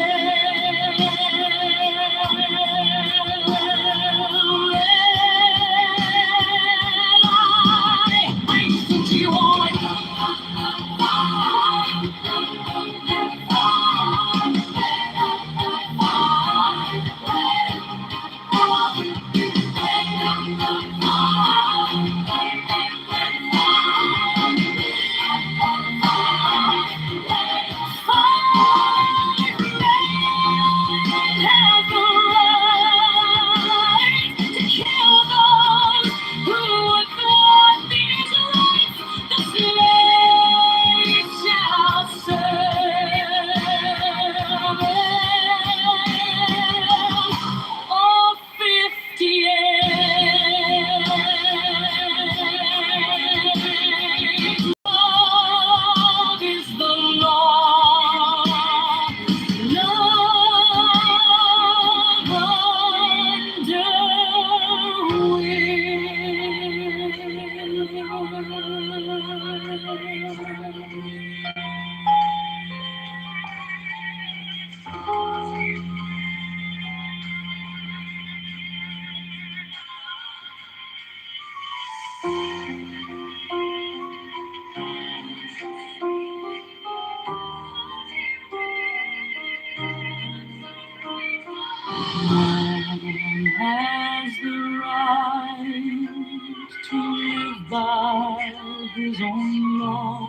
Love is the law. Man has the right to live by his own law.